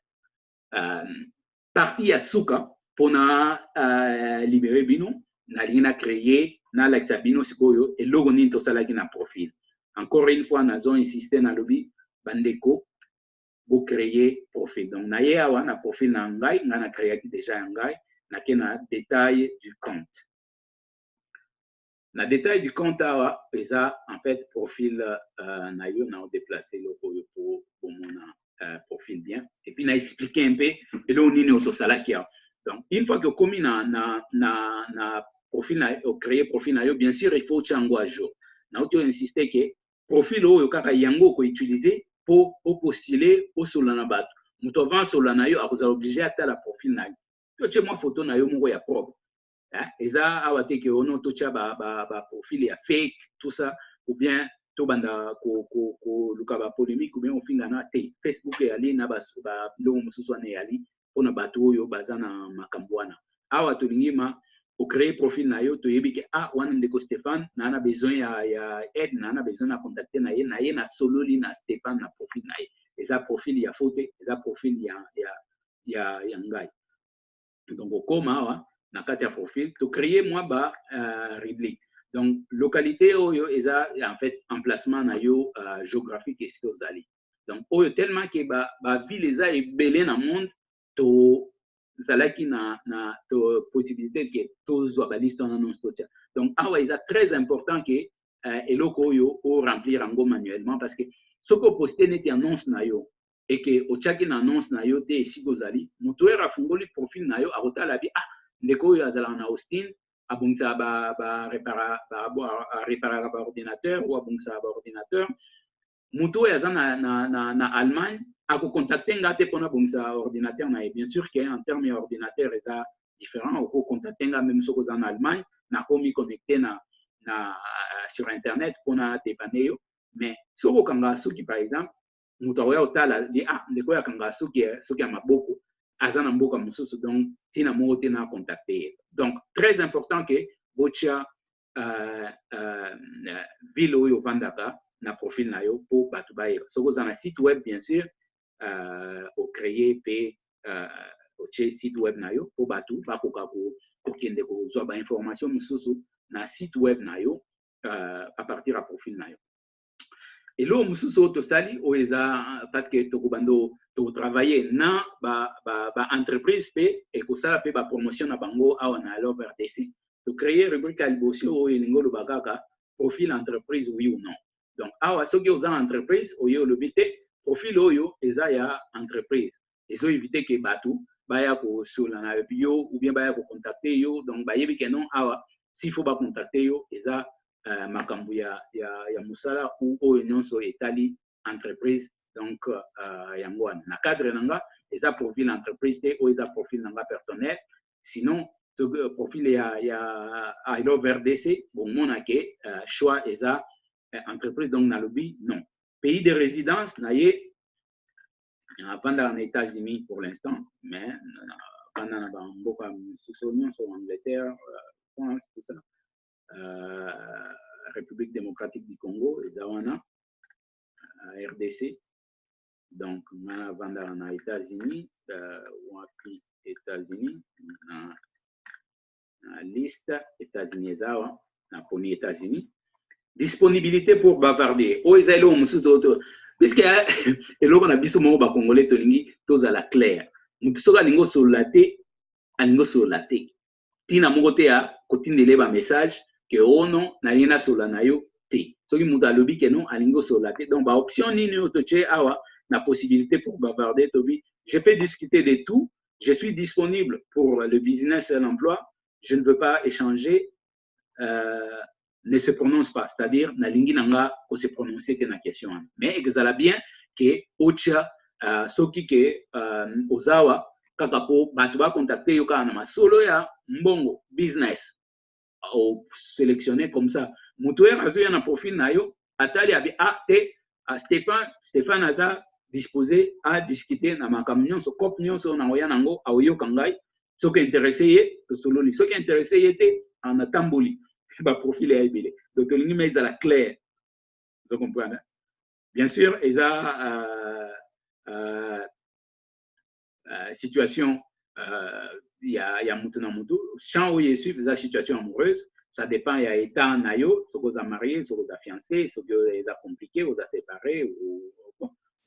Parti ya suka mpona libere bino nalingi na créer nalakisa bino sikoyo eloko nini tosalaki na profil. Encore une fois nazo insister na lobi bandeko bocréer profil. Donc naye awa na profil na ngai nga na créaki déjà ya ngai nake na détail du compte. Na détail du compte awa eza en fait profil na yo na déplacer loko yo pour mon profil bien et puis na expliquer un peu eloko nini otosalaki awa. Donc une fois que komi na profil na créer profil na yo bien sûr il faut chango à jour. Na auto insister que profil oyo kaka yango ko utiliser pour postuler au solana bato. Muto avant solana yo akoza obligé atala profil na yo. To che moi photo na yo moko ya propre. Eza awate ke ono tocha ba profil ya fake tout ça ou bien to banda ko luka ba polémique ou bien ofinga na te Facebook ya ali na ba lo mususu na yali ona bato oyo bazana makambwana awa to lingima o créer profil na yo to yebi ke wana ndeko Stéphane na ana besoin ya aide na ana besoin na contacter na ye na sololi na Stéphane na profil na ye eza profil ya photo eza profil ya ngai. Donc okoma awa na kati ya profil to créer moi rubrique. Donc localité oyo eza en fait emplacement na yo géographique esika ozali. Donc oyo tellement que ba ville eza ebele na monde to zalaki na to possibilité que to zo ba liste na non sotia. Donc awa eza très important que eloko oyo o remplir ango manuellement parce que soko poster net annonce na yo et que o chaki na annonce na yo te esika ozali moto era fungoli profil na yo akotala bi ndeko oyo azala na Austin abongisa réparer ba ordinateur ou abongisa ba ordinateur mutu oyo aza na Allemagne akocontacter nga te mpona abongisa ordinateur na ye. Bien sûr que en terme ya ordinateur eza différent okocontacter nga même soki oza na Allemagne nakomi connecté na sur internet mpona dépane yo mais soki okanga suki par exemple mutu akoya otala di ndeko oyo akanga suki ya maboko aza na mboka mosusu donc tina moko te na contacter. Donc très important que botia ville oyo vandaka na profil na yo pour bato bayeba soki oza na site web bien sûr ocréer pe otie site web na yo pour bato bakoka kokende kozwa ba information mosusu na site web na yo à partir ya profil na yo. Et là, mususu to sali o eza parce que to kubando to travailler na ba entreprise pe et ko sala pe ba promotion na bango awa na lo RDC. To créer rubrique à liboso o elingo lo bagaka profil entreprise oui ou non. Donc awa soki oza entreprise o yo lo bité profil oyo eza ya entreprise. Ezo éviter que batou baya ko sola na bio ou bien baya ko contacter yo donc ba yebi que non awa s'il faut ba contacter yo eza makambo ya musala ou oyo nyonso etali entreprise donc yango wana na cadre nanga eza profil entreprise te oyo eza profil nanga personnel sinon profil ya ilo RDC bomona ke choix eza entreprise donc nalobi non pays de résidence na ye pendant les États-Unis pour l'instant mais pendant na bamboka mosusu nyonso Angleterre France tout ça République démocratique du Congo, et Zawana, RDC. Donc, on a vendu aux États-Unis, ou États-Unis, la liste États-Unis, on a États-Unis. Disponibilité pour bavarder. Oh, ils ont puisque on a vu ce moment congolais tolingi tous à la claire. Mutusoka lingo sur la té, alingo sur la té. Tina mokote a kotine leba message que ono na yena sola na yo te. Soki muta lobi que non alingo sola te. Donc ba option ni ni otoche awa na possibilité pour bavarder tobi. Je peux discuter de tout. Je suis disponible pour le business et l'emploi. Je ne veux pas échanger. Ne se prononce pas, c'est-à-dire na lingi nanga ko se prononcer que na question. Mais exala bien que ocha soki ke ozawa kaka po bato ba contacter yo kana masolo ya mbongo business au sélectionner comme ça mutuer azuya na profil na yo atali abi te Stéphane aza disposé à discuter na makamnyon so kopnyon so na oya nango aoyo kangai soki intéressé ye to sololi soki intéressé ye te en atamboli ba profil ya ebele donc lingi mais la clair vous comprenez bien sûr eza situation il y a mutu na mutu champ où il suit la situation amoureuse ça dépend il y a état nayo ce que vous a marié ce que vous a fiancé ce que vous a compliqué vous a séparé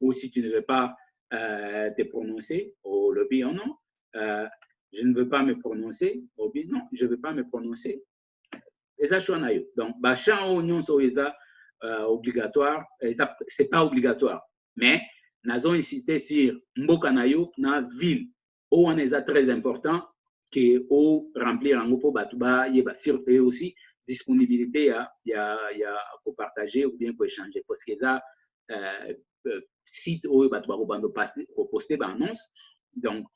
ou si tu ne veux pas te prononcer au lobby ou non je ne veux pas me prononcer au lobby non je ne veux pas me prononcer eza choix nayo donc ba champ où nyonso eza obligatoire c'est pas obligatoire mais nazo incité sur mboka nayo na ville où on est très important que au remplir en groupe batuba yeba sur eux aussi disponibilité ya pour partager ou bien pour échanger parce que ça site où batuba bando poster ba annonce donc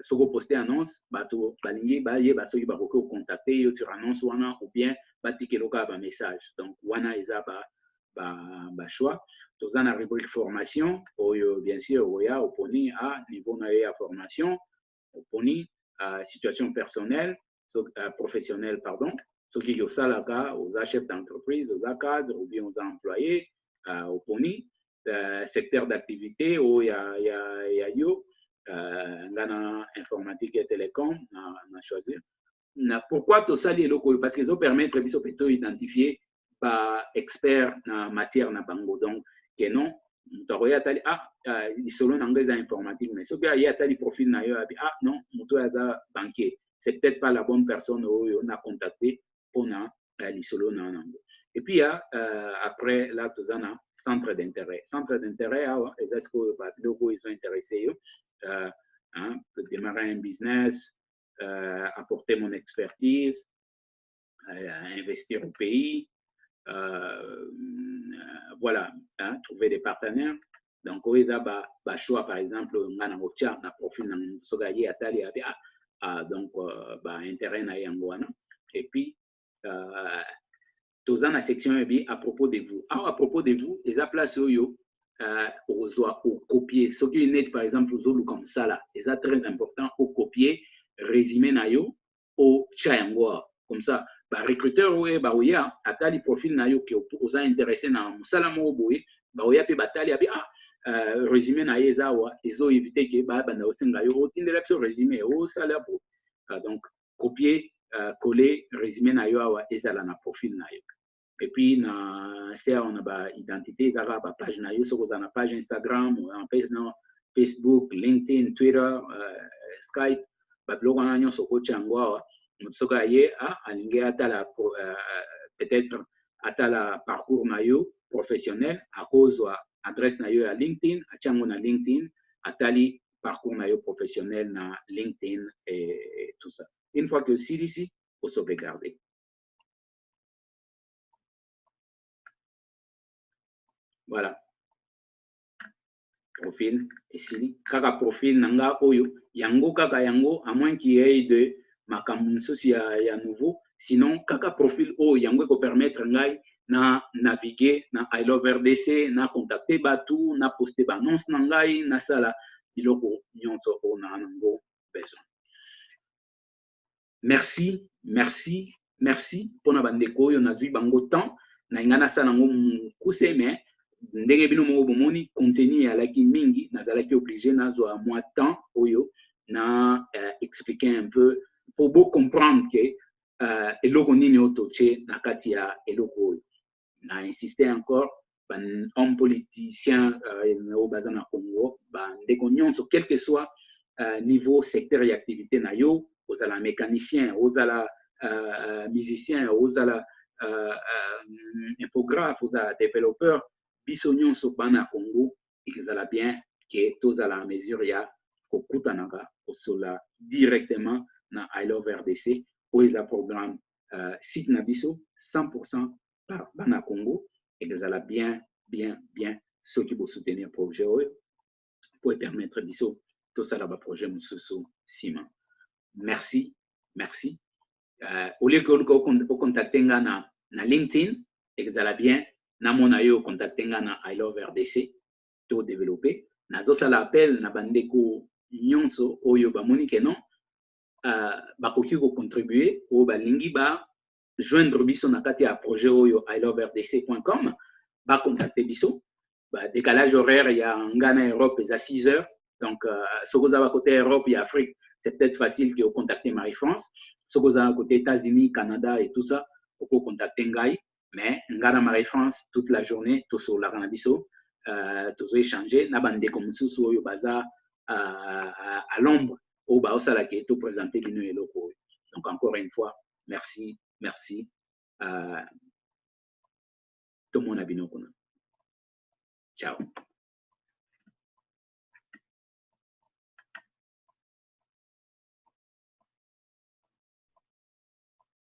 ce que poster annonce bato balingi ba yeba so yeba ko contacter sur annonce wana ou bien batikeloka ba message donc wana eza ba choix dans la rubrique formation, bien sûr, oya oponi à niveau de formation, oponi à situation personnelle, professionnelle, pardon, ce qui est au salaga, aux chefs d'entreprise, aux cadres ou bien aux employés, oponi, secteur d'activité, où il y a yo, informatique et télécom, on a choisi. Pourquoi tout ça est local? Parce que ça permet de identifier par expert en matière na bango donc que non mutoya tali solo nangeza informatique mais ce qu'il y a tali profil na yo non mutoya za banquier c'est peut-être pas la bonne personne on a contacté pour na solo na nango et puis après là tout ça na centre d'intérêt est-ce que bah loko ils sont intéressés peut démarrer un business apporter mon expertise investir au pays voilà, trouver des partenaires. Donc, on a choix, par exemple, on a un profil donc, intérêt na yangoana. Et puis, tous dans la section à propos de vous. À propos de vous, les places au copier. Ce qui est net, par exemple, comme ça là, c'est très important au copier, résumé na yo au chayangoa. Comme ça, recruteur ou baoya atali profil na yo qui osa intéressé na musala mo boye baoya pe batali abi résumé na yeza wa ezo éviter que ba banda osinga yo otindela so résumé o sala bo donc copier coller résumé na yo wa ezala na profil na yo Et puis, on a ba identité, ça va page na yo, so na page Instagram, en Facebook, LinkedIn, Twitter, Skype, ba blog na nyo so ko changwa, mutsoka ye alinge atala peut-être atala parcours na yo professionnel à cause de adresse na yo à LinkedIn, à chango na LinkedIn, atali parcours na yo professionnel na LinkedIn et tout ça. Une fois que ici, faut sauvegarder. Voilà. Profil ici, kaka profil nanga oyo, yango kaka yango, à moins qu'il y ait de makambo ya nouveau, sinon kaka profil o yango ko permettre ngai na naviguer na I Love RDC, na contacter batu, na poster ba annonce na ngai, na sala biloko nyonso o na nango besoin. Merci, merci, merci pona bandeko oyo nazwi bango temps na ingana sala nango mukuse mais ndenge bino moko bomoni contenu alaki mingi nazalaki obligé nazwa moi temps oyo na expliquer un peu pour beau comprendre que eloko nini otoche na kati ya eloko oyo na insister encore ban homme politicien au baza na Congo ba ndeko nyonso quel que soit niveau secteur et activité na yo ozala mécanicien ozala musicien ozala infographe ozala développeur biso nyonso bana Congo ezala bien que tozala à mesure ya kokutanaka kosola directement na I Love RDC ou eza programme site na biso 100% par bana Congo ezala bien ceux qui vont soutenir projet pour permettre biso tosala ba projet mususu sima. Merci au lieu que vous contactez na LinkedIn ezala bien na mona yo contacter na I Love RDC to développer nazo sala appel na bandeko nyonso oyo ba moni ke non bakoki ko contribuer o balingi ba joindre biso na kati ya projet oyo iloverdc.com ba contacter biso ba décalage horaire ya ngana Europe est à 6 heures donc sokoza ba côté Europe et Afrique c'est peut-être facile que contacter Marie-France sokoza côté États-Unis Canada et tout ça pour contacter ngai. Mais ngana Marie-France toute la journée tout sur la ranabiso tout échanger na bande comme sous yo baza à l'ombre au ba osala ke tout présenter bino eloko. Donc encore une fois merci tout mon abino kuna. Ciao.